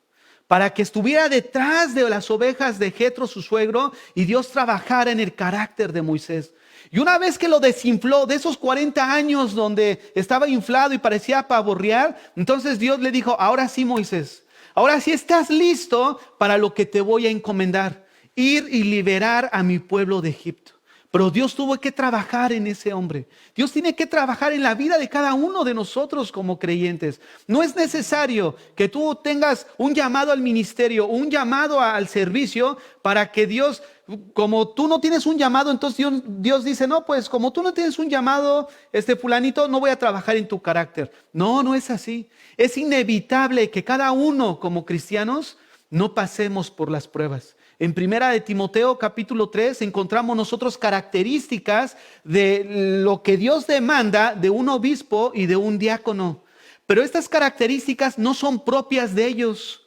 para que estuviera detrás de las ovejas de Jetro, su suegro, y Dios trabajara en el carácter de Moisés. Y una vez que lo desinfló de esos 40 años donde estaba inflado y parecía pavorrear, entonces Dios le dijo, ahora sí, Moisés, ahora sí estás listo para lo que te voy a encomendar, ir y liberar a mi pueblo de Egipto. Pero Dios tuvo que trabajar en ese hombre. Dios tiene que trabajar en la vida de cada uno de nosotros como creyentes. No es necesario que tú tengas un llamado al ministerio, un llamado al servicio para que Dios, como tú no tienes un llamado, entonces Dios dice, no, pues como tú no tienes un llamado, fulanito, no voy a trabajar en tu carácter. No, no es así. Es inevitable que cada uno como cristianos no pasemos por las pruebas. En Primera de Timoteo capítulo 3 encontramos nosotros características de lo que Dios demanda de un obispo y de un diácono. Pero estas características no son propias de ellos.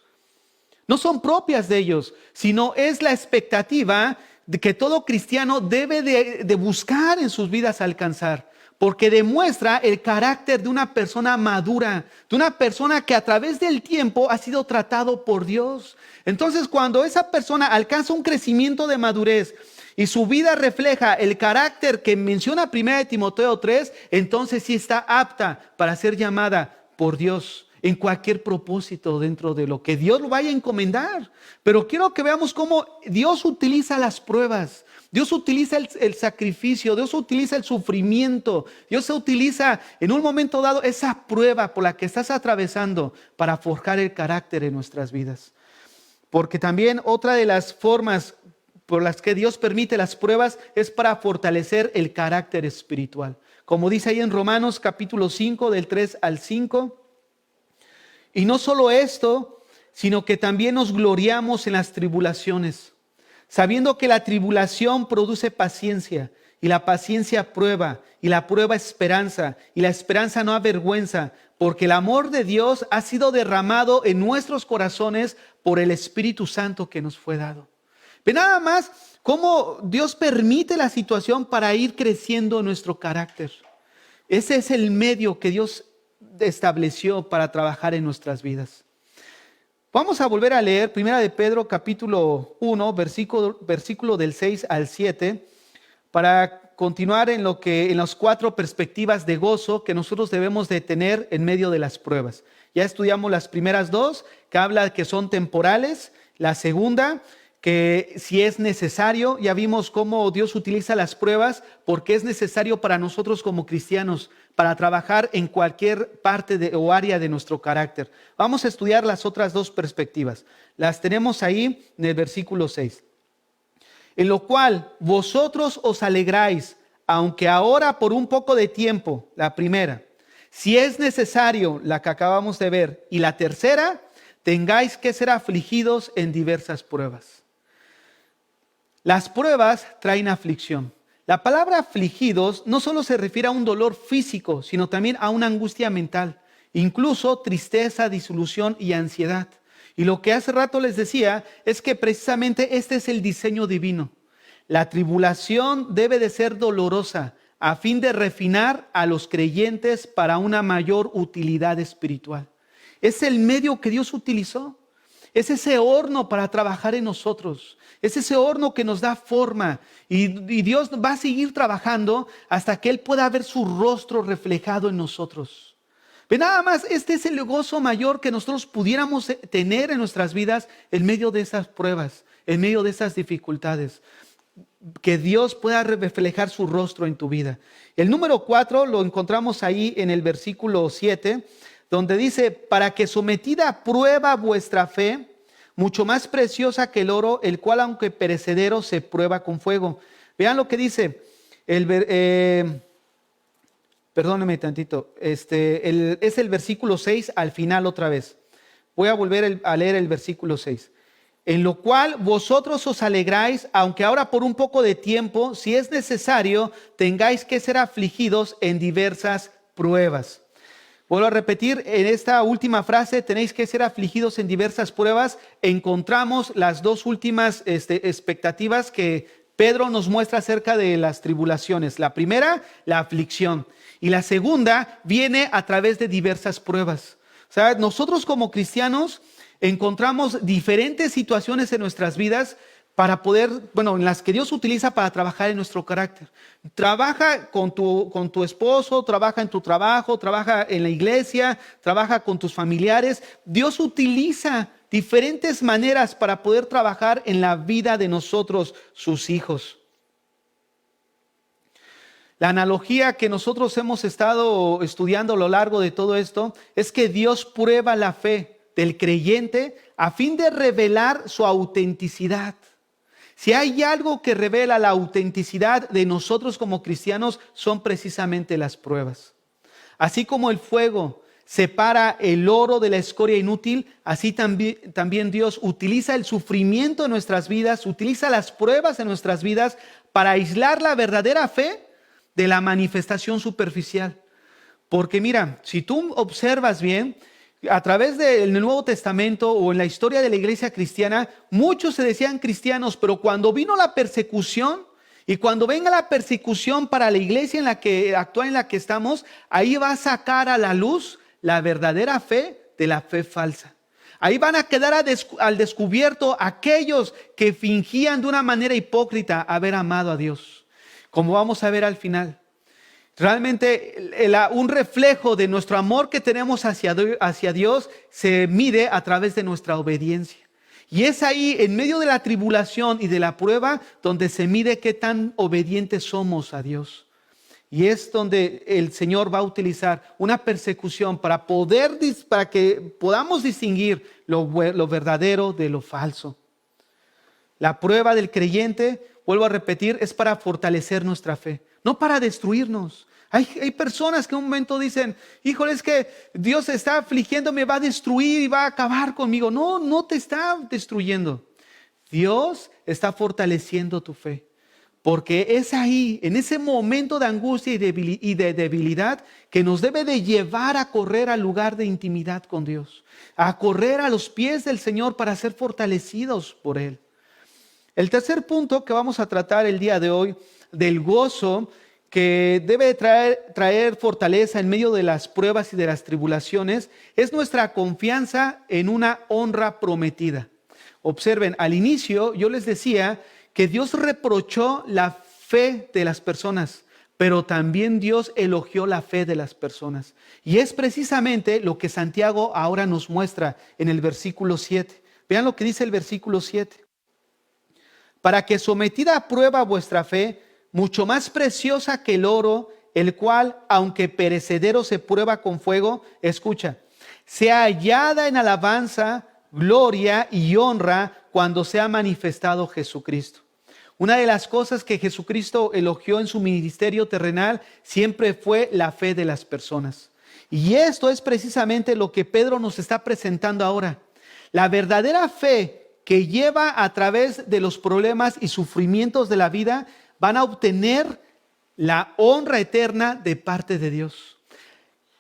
No son propias de ellos, sino es la expectativa de que todo cristiano debe de buscar en sus vidas alcanzar. Porque demuestra el carácter de una persona madura, de una persona que a través del tiempo ha sido tratado por Dios. Entonces, cuando esa persona alcanza un crecimiento de madurez y su vida refleja el carácter que menciona 1 Timoteo 3, entonces sí está apta para ser llamada por Dios en cualquier propósito dentro de lo que Dios lo vaya a encomendar. Pero quiero que veamos cómo Dios utiliza las pruebas. Dios utiliza el sacrificio, Dios utiliza el sufrimiento, Dios utiliza en un momento dado esa prueba por la que estás atravesando para forjar el carácter en nuestras vidas. Porque también otra de las formas por las que Dios permite las pruebas es para fortalecer el carácter espiritual. Como dice ahí en Romanos capítulo 5 del 3 al 5. Y no solo esto, sino que también nos gloriamos en las tribulaciones, sabiendo que la tribulación produce paciencia, y la paciencia prueba, y la prueba esperanza, y la esperanza no avergüenza, porque el amor de Dios ha sido derramado en nuestros corazones por el Espíritu Santo que nos fue dado. Pero nada más, cómo Dios permite la situación para ir creciendo nuestro carácter. Ese es el medio que Dios estableció para trabajar en nuestras vidas. Vamos a volver a leer 1 de Pedro capítulo 1, versículo del 6 al 7, para continuar en las 4 perspectivas de gozo que nosotros debemos de tener en medio de las pruebas. Ya estudiamos las primeras 2, que habla que son temporales. La segunda, que si es necesario, ya vimos cómo Dios utiliza las pruebas porque es necesario para nosotros como cristianos, para trabajar en cualquier parte o área de nuestro carácter. Vamos a estudiar las otras 2 perspectivas. Las tenemos ahí en el versículo 6. En lo cual vosotros os alegráis, aunque ahora por un poco de tiempo, la primera, si es necesario, la que acabamos de ver, y la tercera, tengáis que ser afligidos en diversas pruebas. Las pruebas traen aflicción. La palabra afligidos no solo se refiere a un dolor físico, sino también a una angustia mental, incluso tristeza, disolución y ansiedad. Y lo que hace rato les decía es que precisamente este es el diseño divino. La tribulación debe de ser dolorosa a fin de refinar a los creyentes para una mayor utilidad espiritual. Es el medio que Dios utilizó. Es ese horno para trabajar en nosotros. Es ese horno que nos da forma. Y Dios va a seguir trabajando hasta que Él pueda ver su rostro reflejado en nosotros. Ve nada más, este es el gozo mayor que nosotros pudiéramos tener en nuestras vidas en medio de esas pruebas, en medio de esas dificultades. Que Dios pueda reflejar su rostro en tu vida. El número 4 lo encontramos ahí en el versículo 7, donde dice, para que sometida a prueba vuestra fe, mucho más preciosa que el oro, el cual aunque perecedero se prueba con fuego. Vean lo que dice, perdónenme tantito, es el versículo 6 al final otra vez. Voy a volver a leer el versículo 6. En lo cual vosotros os alegráis, aunque ahora por un poco de tiempo, si es necesario, tengáis que ser afligidos en diversas pruebas. Vuelvo a repetir, en esta última frase, tenéis que ser afligidos en diversas pruebas. Encontramos las 2 últimas expectativas que Pedro nos muestra acerca de las tribulaciones. La primera, la aflicción. Y la segunda viene a través de diversas pruebas. O sea, nosotros como cristianos encontramos diferentes situaciones en nuestras vidas para poder, en las que Dios utiliza para trabajar en nuestro carácter. Trabaja con tu esposo, trabaja en tu trabajo, trabaja en la iglesia, trabaja con tus familiares. Dios utiliza diferentes maneras para poder trabajar en la vida de nosotros, sus hijos. La analogía que nosotros hemos estado estudiando a lo largo de todo esto es que Dios prueba la fe del creyente a fin de revelar su autenticidad. Si hay algo que revela la autenticidad de nosotros como cristianos, son precisamente las pruebas. Así como el fuego separa el oro de la escoria inútil, así también Dios utiliza el sufrimiento en nuestras vidas, utiliza las pruebas en nuestras vidas para aislar la verdadera fe de la manifestación superficial. Porque mira, si tú observas bien, a través del Nuevo Testamento o en la historia de la iglesia cristiana, muchos se decían cristianos, pero cuando vino la persecución y cuando venga la persecución para la iglesia actual en la que estamos, ahí va a sacar a la luz la verdadera fe de la fe falsa. Ahí van a quedar al descubierto aquellos que fingían de una manera hipócrita haber amado a Dios, como vamos a ver al final. Realmente un reflejo de nuestro amor que tenemos hacia Dios se mide a través de nuestra obediencia. Y es ahí, en medio de la tribulación y de la prueba, donde se mide qué tan obedientes somos a Dios. Y es donde el Señor va a utilizar una persecución para que podamos distinguir lo verdadero de lo falso. La prueba del creyente, vuelvo a repetir, es para fortalecer nuestra fe, no para destruirnos. Hay personas que en un momento dicen, híjole, es que Dios está afligiendo, me va a destruir y va a acabar conmigo. No, no te está destruyendo. Dios está fortaleciendo tu fe. Porque es ahí, en ese momento de angustia y de debilidad, que nos debe de llevar a correr al lugar de intimidad con Dios. A correr a los pies del Señor para ser fortalecidos por Él. El tercer punto que vamos a tratar el día de hoy, del gozo que debe traer fortaleza en medio de las pruebas y de las tribulaciones, es nuestra confianza en una honra prometida. Observen, al inicio yo les decía que Dios reprochó la fe de las personas, pero también Dios elogió la fe de las personas. Y es precisamente lo que Santiago ahora nos muestra en el versículo 7. Vean lo que dice el versículo 7. Para que sometida a prueba vuestra fe, mucho más preciosa que el oro, el cual, aunque perecedero se prueba con fuego, escucha, sea hallada en alabanza, gloria y honra cuando sea manifestado Jesucristo. Una de las cosas que Jesucristo elogió en su ministerio terrenal siempre fue la fe de las personas. Y esto es precisamente lo que Pedro nos está presentando ahora. La verdadera fe que lleva a través de los problemas y sufrimientos de la vida van a obtener la honra eterna de parte de Dios.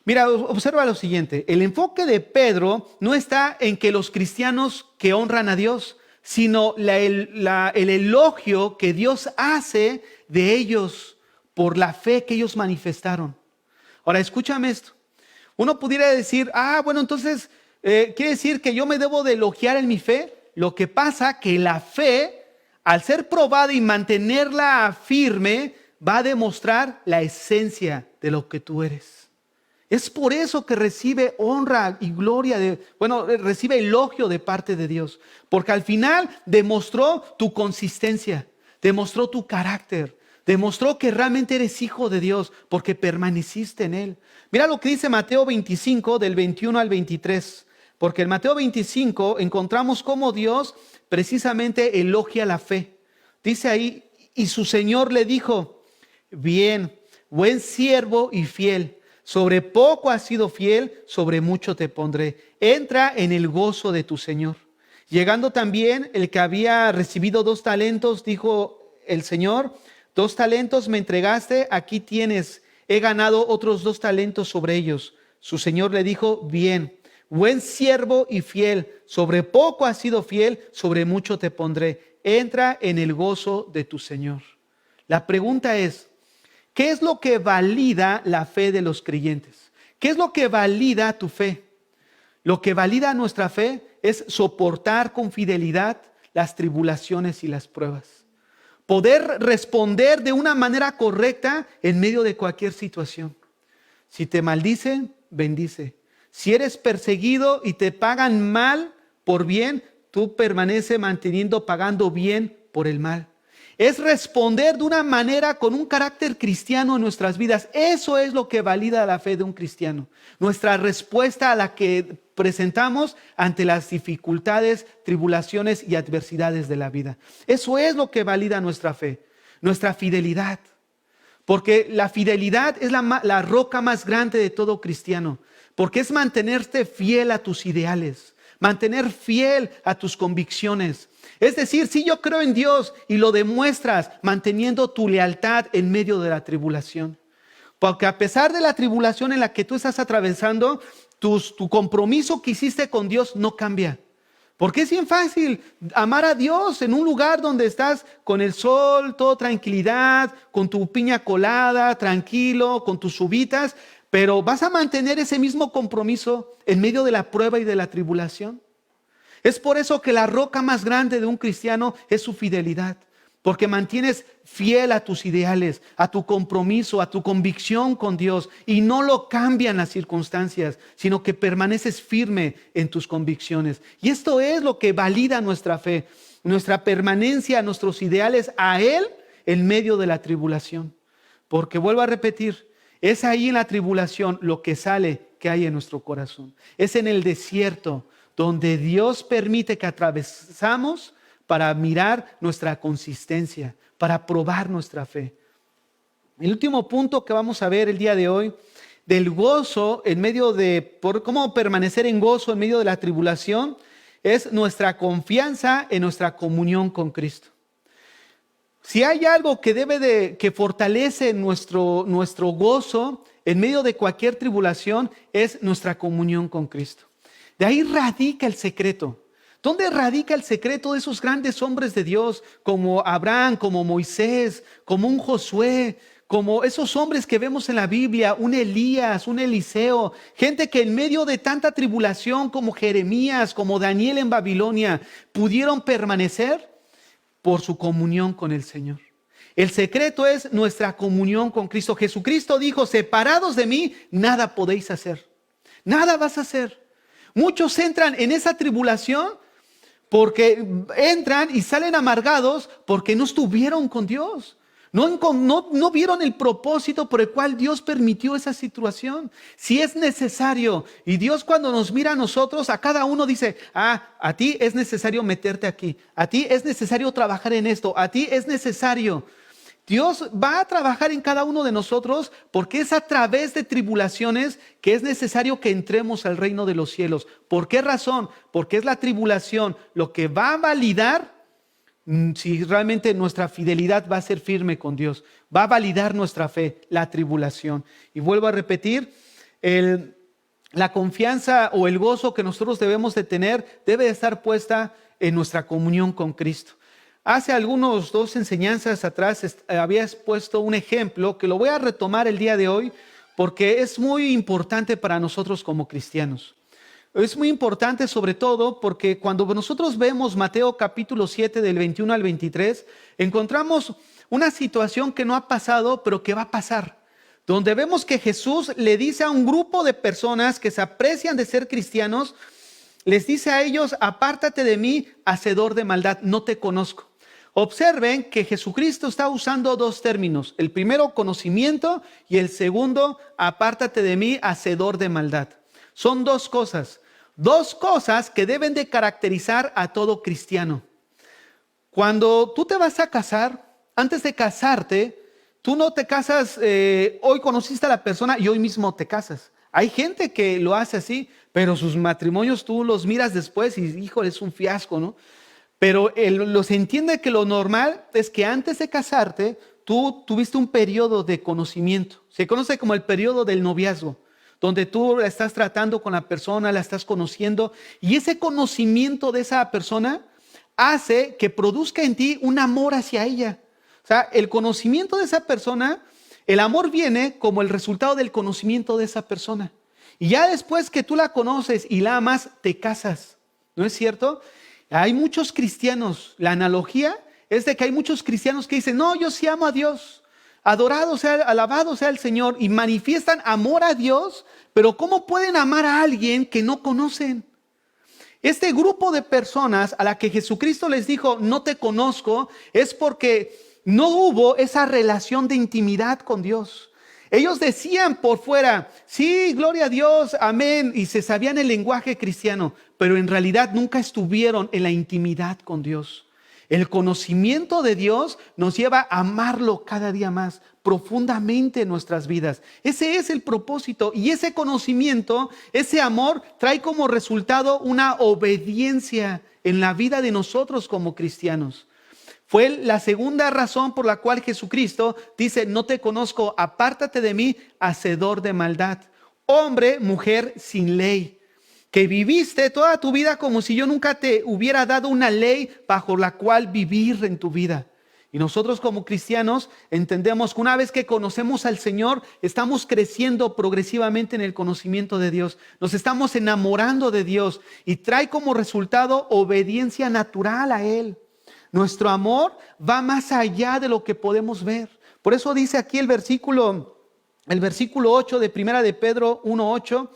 Mira, observa lo siguiente. El enfoque de Pedro no está en que los cristianos que honran a Dios, sino el elogio que Dios hace de ellos por la fe que ellos manifestaron. Ahora, escúchame esto. Uno pudiera decir, bueno, entonces, ¿quiere decir que yo me debo de elogiar en mi fe? Lo que pasa que la fe, al ser probada y mantenerla firme, va a demostrar la esencia de lo que tú eres. Es por eso que recibe honra y gloria, recibe elogio de parte de Dios. Porque al final demostró tu consistencia, demostró tu carácter, demostró que realmente eres hijo de Dios porque permaneciste en Él. Mira lo que dice Mateo 25, del 21 al 23. Porque en Mateo 25 encontramos cómo Dios precisamente elogia la fe. Dice ahí, y su Señor le dijo, bien, buen siervo y fiel. Sobre poco has sido fiel, sobre mucho te pondré. Entra en el gozo de tu Señor. Llegando también el que había recibido 2 talentos, dijo el Señor, 2 talentos me entregaste, aquí tienes, he ganado otros 2 talentos sobre ellos. Su Señor le dijo, bien, buen siervo y fiel, sobre poco has sido fiel, sobre mucho te pondré. Entra en el gozo de tu Señor. La pregunta es, ¿qué es lo que valida la fe de los creyentes? ¿Qué es lo que valida tu fe? Lo que valida nuestra fe es soportar con fidelidad las tribulaciones y las pruebas. Poder responder de una manera correcta en medio de cualquier situación. Si te maldicen, bendice. Si eres perseguido y te pagan mal por bien, tú permanece pagando bien por el mal. Es responder de una manera con un carácter cristiano en nuestras vidas. Eso es lo que valida la fe de un cristiano. Nuestra respuesta a la que presentamos ante las dificultades, tribulaciones y adversidades de la vida. Eso es lo que valida nuestra fe, nuestra fidelidad. Porque la fidelidad es la roca más grande de todo cristiano. Porque es mantenerte fiel a tus ideales, mantener fiel a tus convicciones. Es decir, si yo creo en Dios y lo demuestras manteniendo tu lealtad en medio de la tribulación. Porque a pesar de la tribulación en la que tú estás atravesando, tu compromiso que hiciste con Dios no cambia. Porque es bien fácil amar a Dios en un lugar donde estás con el sol, todo tranquilidad, con tu piña colada, tranquilo, con tus uvitas, pero ¿vas a mantener ese mismo compromiso en medio de la prueba y de la tribulación? Es por eso que la roca más grande de un cristiano es su fidelidad. Porque mantienes fiel a tus ideales, a tu compromiso, a tu convicción con Dios. Y no lo cambian las circunstancias, sino que permaneces firme en tus convicciones. Y esto es lo que valida nuestra fe, nuestra permanencia, nuestros ideales a Él en medio de la tribulación. Porque vuelvo a repetir, es ahí en la tribulación lo que sale que hay en nuestro corazón. Es en el desierto donde Dios permite que atravesamos para mirar nuestra consistencia, para probar nuestra fe. El último punto que vamos a ver el día de hoy, del gozo por cómo permanecer en gozo en medio de la tribulación, es nuestra confianza en nuestra comunión con Cristo. Si hay algo que fortalece nuestro gozo en medio de cualquier tribulación, es nuestra comunión con Cristo. De ahí radica el secreto. ¿Dónde radica el secreto de esos grandes hombres de Dios como Abraham, como Moisés, como un Josué, como esos hombres que vemos en la Biblia, un Elías, un Eliseo, gente que en medio de tanta tribulación como Jeremías, como Daniel en Babilonia, pudieron permanecer por su comunión con el Señor? El secreto es nuestra comunión con Cristo. Jesucristo dijo: separados de mí, nada podéis hacer. Nada vas a hacer. Muchos entran en esa tribulación porque entran y salen amargados porque no estuvieron con Dios. No vieron el propósito por el cual Dios permitió esa situación. Si es necesario, y Dios cuando nos mira a nosotros, a cada uno dice: a ti es necesario meterte aquí, a ti es necesario trabajar en esto, a ti es necesario. Dios va a trabajar en cada uno de nosotros porque es a través de tribulaciones que es necesario que entremos al reino de los cielos. ¿Por qué razón? Porque es la tribulación lo que va a validar si realmente nuestra fidelidad va a ser firme con Dios. Va a validar nuestra fe, la tribulación. Y vuelvo a repetir, la confianza o el gozo que nosotros debemos de tener debe de estar puesta en nuestra comunión con Cristo. Hace algunos 2 enseñanzas atrás había expuesto un ejemplo que lo voy a retomar el día de hoy porque es muy importante para nosotros como cristianos. Es muy importante sobre todo porque cuando nosotros vemos Mateo capítulo 7 del 21 al 23, encontramos una situación que no ha pasado pero que va a pasar. Donde vemos que Jesús le dice a un grupo de personas que se aprecian de ser cristianos, les dice a ellos: apártate de mí, hacedor de maldad, no te conozco. Observen que Jesucristo está usando 2 términos. El primero, conocimiento, y el segundo, apártate de mí, hacedor de maldad. Son 2 cosas. 2 cosas que deben de caracterizar a todo cristiano. Cuando tú te vas a casar, antes de casarte, tú no te casas, hoy conociste a la persona y hoy mismo te casas. Hay gente que lo hace así, pero sus matrimonios tú los miras después y híjole, es un fiasco, ¿no? Pero se entiende que lo normal es que antes de casarte, tú tuviste un periodo de conocimiento. Se conoce como el periodo del noviazgo, donde tú la estás tratando con la persona, la estás conociendo, y ese conocimiento de esa persona hace que produzca en ti un amor hacia ella. O sea, el conocimiento de esa persona, el amor viene como el resultado del conocimiento de esa persona. Y ya después que tú la conoces y la amas, te casas. ¿No es cierto? Hay muchos cristianos, la analogía es de que hay muchos cristianos que dicen: no, yo sí amo a Dios, adorado sea, alabado sea el Señor, y manifiestan amor a Dios, pero ¿cómo pueden amar a alguien que no conocen? Este grupo de personas a la que Jesucristo les dijo: no te conozco, es porque no hubo esa relación de intimidad con Dios. Ellos decían por fuera: sí, gloria a Dios, amén, y se sabían el lenguaje cristiano, pero en realidad nunca estuvieron en la intimidad con Dios. El conocimiento de Dios nos lleva a amarlo cada día más profundamente en nuestras vidas. Ese es el propósito, y ese conocimiento, ese amor trae como resultado una obediencia en la vida de nosotros como cristianos. Fue la segunda razón por la cual Jesucristo dice: no te conozco, apártate de mí, hacedor de maldad. Hombre, mujer sin ley, que viviste toda tu vida como si yo nunca te hubiera dado una ley bajo la cual vivir en tu vida. Y nosotros como cristianos entendemos que una vez que conocemos al Señor, estamos creciendo progresivamente en el conocimiento de Dios. Nos estamos enamorando de Dios y trae como resultado obediencia natural a Él. Nuestro amor va más allá de lo que podemos ver. Por eso dice aquí el versículo 8 de Primera de Pedro 1:8: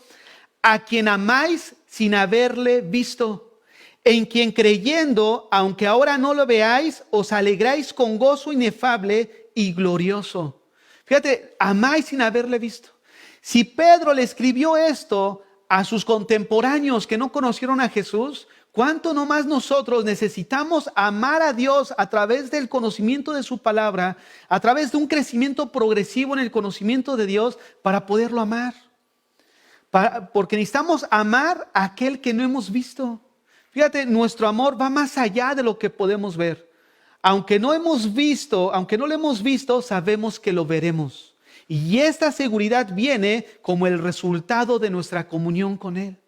a quien amáis sin haberle visto, en quien creyendo, aunque ahora no lo veáis, os alegráis con gozo inefable y glorioso. Fíjate, amáis sin haberle visto. Si Pedro le escribió esto a sus contemporáneos que no conocieron a Jesús, ¿cuánto no más nosotros necesitamos amar a Dios a través del conocimiento de su palabra, a través de un crecimiento progresivo en el conocimiento de Dios para poderlo amar? Porque necesitamos amar a aquel que no hemos visto. Fíjate, nuestro amor va más allá de lo que podemos ver. Aunque no lo hemos visto, sabemos que lo veremos. Y esta seguridad viene como el resultado de nuestra comunión con Él.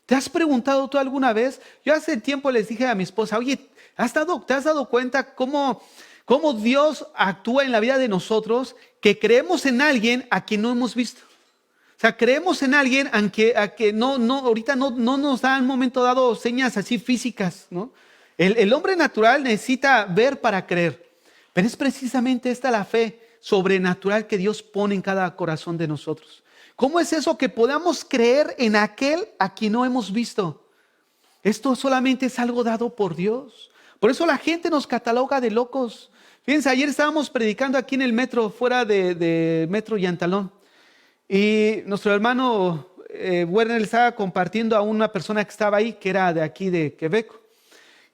¿Te has preguntado tú alguna vez? Yo hace tiempo les dije a mi esposa, oye, ¿te has dado cuenta cómo Dios actúa en la vida de nosotros, que creemos en alguien a quien no hemos visto? O sea, creemos en alguien a que ahorita no nos da en un momento dado señas así físicas, ¿no? El hombre natural necesita ver para creer, pero es precisamente esta la fe sobrenatural que Dios pone en cada corazón de nosotros. ¿Cómo es eso que podamos creer en aquel a quien no hemos visto? Esto solamente es algo dado por Dios. Por eso la gente nos cataloga de locos. Fíjense, ayer estábamos predicando aquí en el metro, fuera de Metro Yantalón. Y nuestro hermano Werner le estaba compartiendo a una persona que estaba ahí, que era de aquí de Quebec.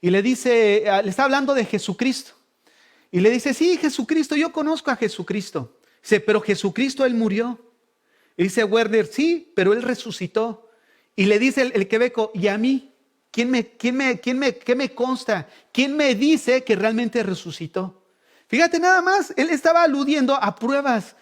Y le está hablando de Jesucristo. Y le dice, sí, Jesucristo, yo conozco a Jesucristo. Dice, pero Jesucristo, Él murió. Y dice Werner, sí, pero Él resucitó. Y le dice el quebeco, ¿y a mí? ¿Qué me consta? ¿Quién me dice que realmente resucitó? Fíjate nada más, él estaba aludiendo a pruebas.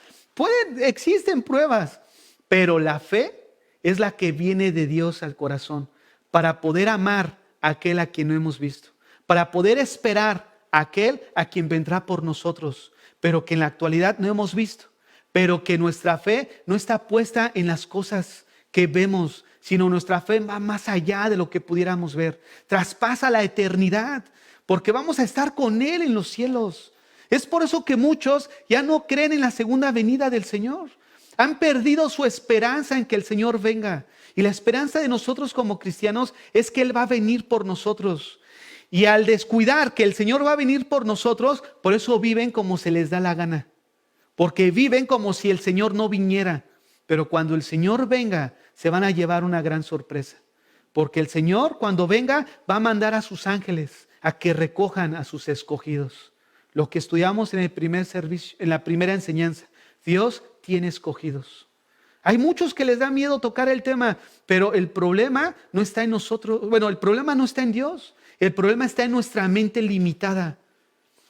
Existen pruebas, pero la fe es la que viene de Dios al corazón para poder amar a aquel a quien no hemos visto, para poder esperar a aquel a quien vendrá por nosotros, pero que en la actualidad no hemos visto. Pero que nuestra fe no está puesta en las cosas que vemos, sino nuestra fe va más allá de lo que pudiéramos ver. Traspasa la eternidad, porque vamos a estar con Él en los cielos. Es por eso que muchos ya no creen en la segunda venida del Señor. Han perdido su esperanza en que el Señor venga. Y la esperanza de nosotros como cristianos es que Él va a venir por nosotros. Y al descuidar que el Señor va a venir por nosotros, por eso viven como se les da la gana. Porque viven como si el Señor no viniera. Pero cuando el Señor venga, se van a llevar una gran sorpresa. Porque el Señor, cuando venga, va a mandar a sus ángeles a que recojan a sus escogidos. Lo que estudiamos en el primer servicio, en la primera enseñanza. Dios tiene escogidos. Hay muchos que les da miedo tocar el tema, pero el problema no está en nosotros. Bueno, el problema no está en Dios. El problema está en nuestra mente limitada,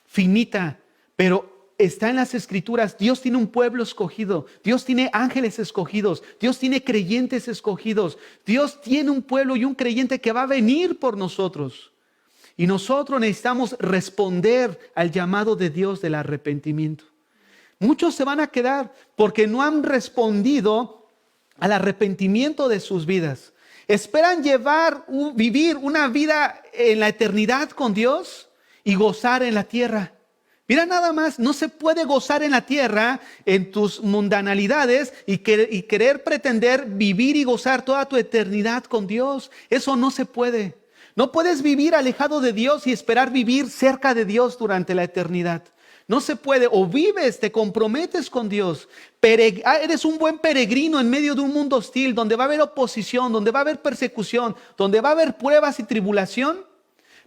finita, pero está en las Escrituras. Dios tiene un pueblo escogido. Dios tiene ángeles escogidos. Dios tiene creyentes escogidos. Dios tiene un pueblo y un creyente que va a venir por nosotros. Y nosotros necesitamos responder al llamado de Dios del arrepentimiento. Muchos se van a quedar porque no han respondido al arrepentimiento de sus vidas. Esperan vivir una vida en la eternidad con Dios y gozar en la tierra. Mira nada más, no se puede gozar en la tierra, en tus mundanalidades y querer pretender vivir y gozar toda tu eternidad con Dios. Eso no se puede. No puedes vivir alejado de Dios y esperar vivir cerca de Dios durante la eternidad. No se puede. O vives, te comprometes con Dios. Eres un buen peregrino en medio de un mundo hostil, donde va a haber oposición, donde va a haber persecución, donde va a haber pruebas y tribulación.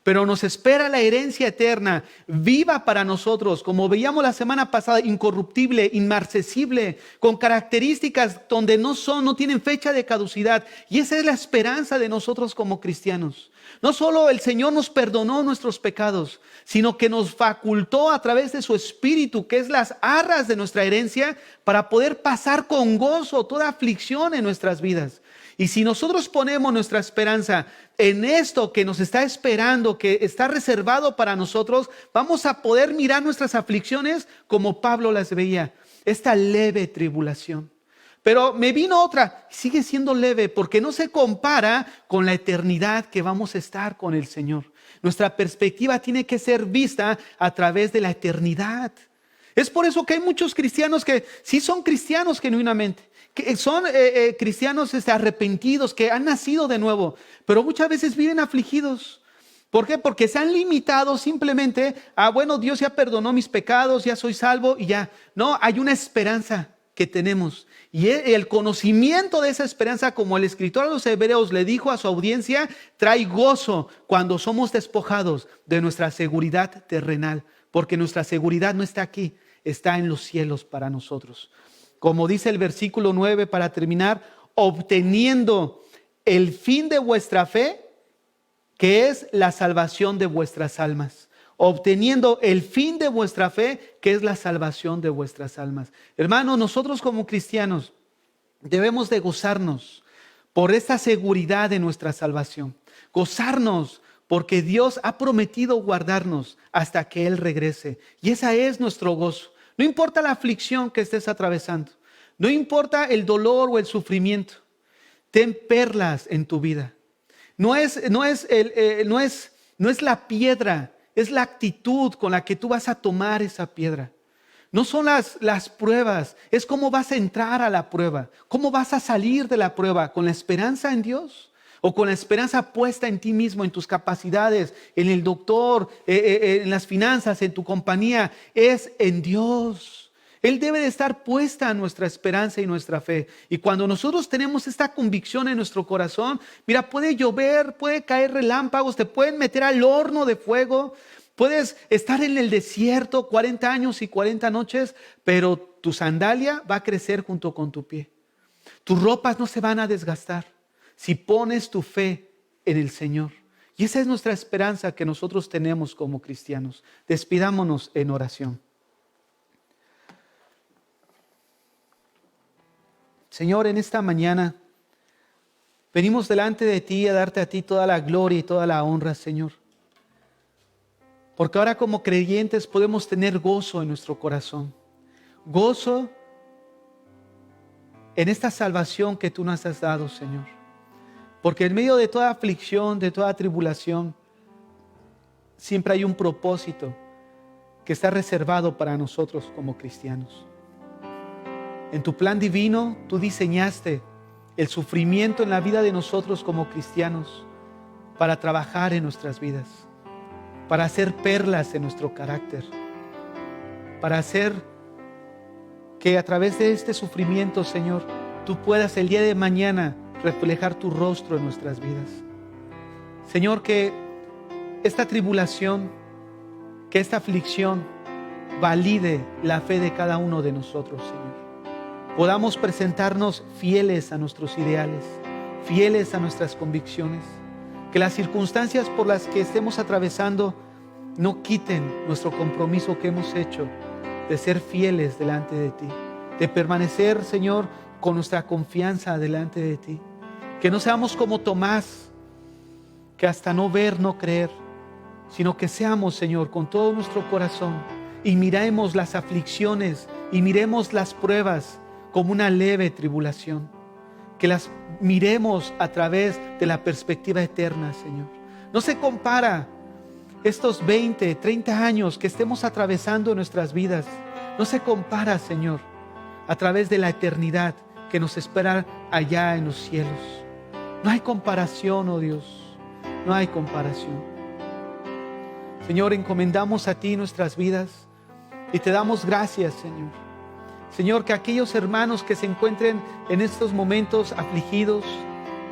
Pero nos espera la herencia eterna, viva para nosotros, como veíamos la semana pasada, incorruptible, inmarcesible, con características donde no tienen fecha de caducidad. Y esa es la esperanza de nosotros como cristianos. No solo el Señor nos perdonó nuestros pecados, sino que nos facultó a través de su Espíritu, que es las arras de nuestra herencia, para poder pasar con gozo toda aflicción en nuestras vidas. Y si nosotros ponemos nuestra esperanza en esto que nos está esperando, que está reservado para nosotros, vamos a poder mirar nuestras aflicciones como Pablo las veía, esta leve tribulación. Pero me vino otra, sigue siendo leve porque no se compara con la eternidad que vamos a estar con el Señor. Nuestra perspectiva tiene que ser vista a través de la eternidad. Es por eso que hay muchos cristianos que sí son cristianos genuinamente, que son cristianos arrepentidos, que han nacido de nuevo, pero muchas veces viven afligidos. ¿Por qué? Porque se han limitado simplemente a, bueno, Dios ya perdonó mis pecados, ya soy salvo y ya. No, hay una esperanza que tenemos. Y el conocimiento de esa esperanza, como el escritor a los Hebreos le dijo a su audiencia, trae gozo cuando somos despojados de nuestra seguridad terrenal. Porque nuestra seguridad no está aquí, está en los cielos para nosotros. Como dice el versículo 9 para terminar, obteniendo el fin de vuestra fe, que es la salvación de vuestras almas. Obteniendo el fin de vuestra fe, que es la salvación de vuestras almas. Hermanos, nosotros como cristianos debemos de gozarnos, por esta seguridad de nuestra salvación. Gozarnos porque Dios ha prometido guardarnos hasta que Él regrese. Y ese es nuestro gozo. No importa la aflicción que estés atravesando. No importa el dolor o el sufrimiento. Ten perlas en tu vida. No es la piedra, es la actitud con la que tú vas a tomar esa piedra. No son las pruebas, es cómo vas a entrar a la prueba, cómo vas a salir de la prueba, con la esperanza en Dios o con la esperanza puesta en ti mismo, en tus capacidades, en el doctor, en las finanzas, en tu compañía. Es en Dios. Él debe de estar puesta nuestra esperanza y nuestra fe. Y cuando nosotros tenemos esta convicción en nuestro corazón, mira, puede llover, puede caer relámpagos, te pueden meter al horno de fuego, puedes estar en el desierto 40 años y 40 noches, pero tu sandalia va a crecer junto con tu pie. Tus ropas no se van a desgastar si pones tu fe en el Señor. Y esa es nuestra esperanza que nosotros tenemos como cristianos. Despidámonos en oración. Señor, en esta mañana venimos delante de ti a darte a ti toda la gloria y toda la honra, Señor. Porque ahora como creyentes podemos tener gozo en nuestro corazón. Gozo en esta salvación que tú nos has dado, Señor. Porque en medio de toda aflicción, de toda tribulación, siempre hay un propósito que está reservado para nosotros como cristianos. En tu plan divino, tú diseñaste el sufrimiento en la vida de nosotros como cristianos para trabajar en nuestras vidas, para hacer perlas en nuestro carácter, para hacer que a través de este sufrimiento, Señor, tú puedas el día de mañana reflejar tu rostro en nuestras vidas. Señor, que esta tribulación, que esta aflicción valide la fe de cada uno de nosotros, Señor. Podamos presentarnos fieles a nuestros ideales, fieles a nuestras convicciones. Que las circunstancias por las que estemos atravesando no quiten nuestro compromiso que hemos hecho de ser fieles delante de ti, de permanecer, Señor, con nuestra confianza delante de ti. Que no seamos como Tomás, que hasta no ver, no creer, sino que seamos, Señor, con todo nuestro corazón y miremos las aflicciones y miremos las pruebas como una leve tribulación. Que las miremos a través de la perspectiva eterna, Señor. No se compara estos 20, 30 años que estemos atravesando en nuestras vidas. No se compara, Señor, a través de la eternidad que nos espera allá en los cielos. No hay comparación, oh Dios. No hay comparación. Señor, encomendamos a ti nuestras vidas y te damos gracias, Señor. Señor, que aquellos hermanos que se encuentren en estos momentos afligidos,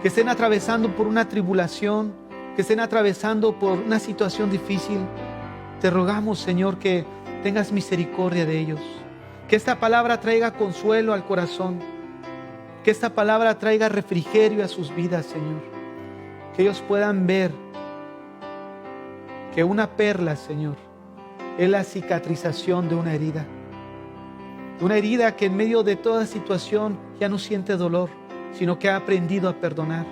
que estén atravesando por una tribulación, que estén atravesando por una situación difícil, te rogamos, Señor, que tengas misericordia de ellos. Que esta palabra traiga consuelo al corazón. Que esta palabra traiga refrigerio a sus vidas, Señor. Que ellos puedan ver que una perla, Señor, es la cicatrización de una herida. Una herida que en medio de toda situación ya no siente dolor, sino que ha aprendido a perdonar,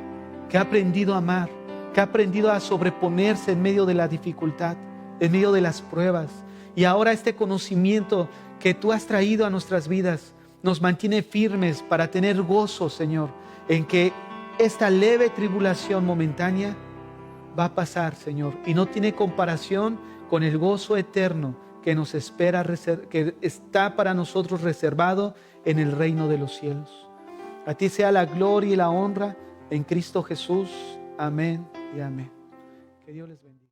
que ha aprendido a amar, que ha aprendido a sobreponerse en medio de la dificultad, en medio de las pruebas. Y ahora este conocimiento que tú has traído a nuestras vidas nos mantiene firmes para tener gozo, Señor, en que esta leve tribulación momentánea va a pasar, Señor, y no tiene comparación con el gozo eterno que nos espera, que está para nosotros reservado en el reino de los cielos. A ti sea la gloria y la honra en Cristo Jesús. Amén y amén. Que Dios les bendiga.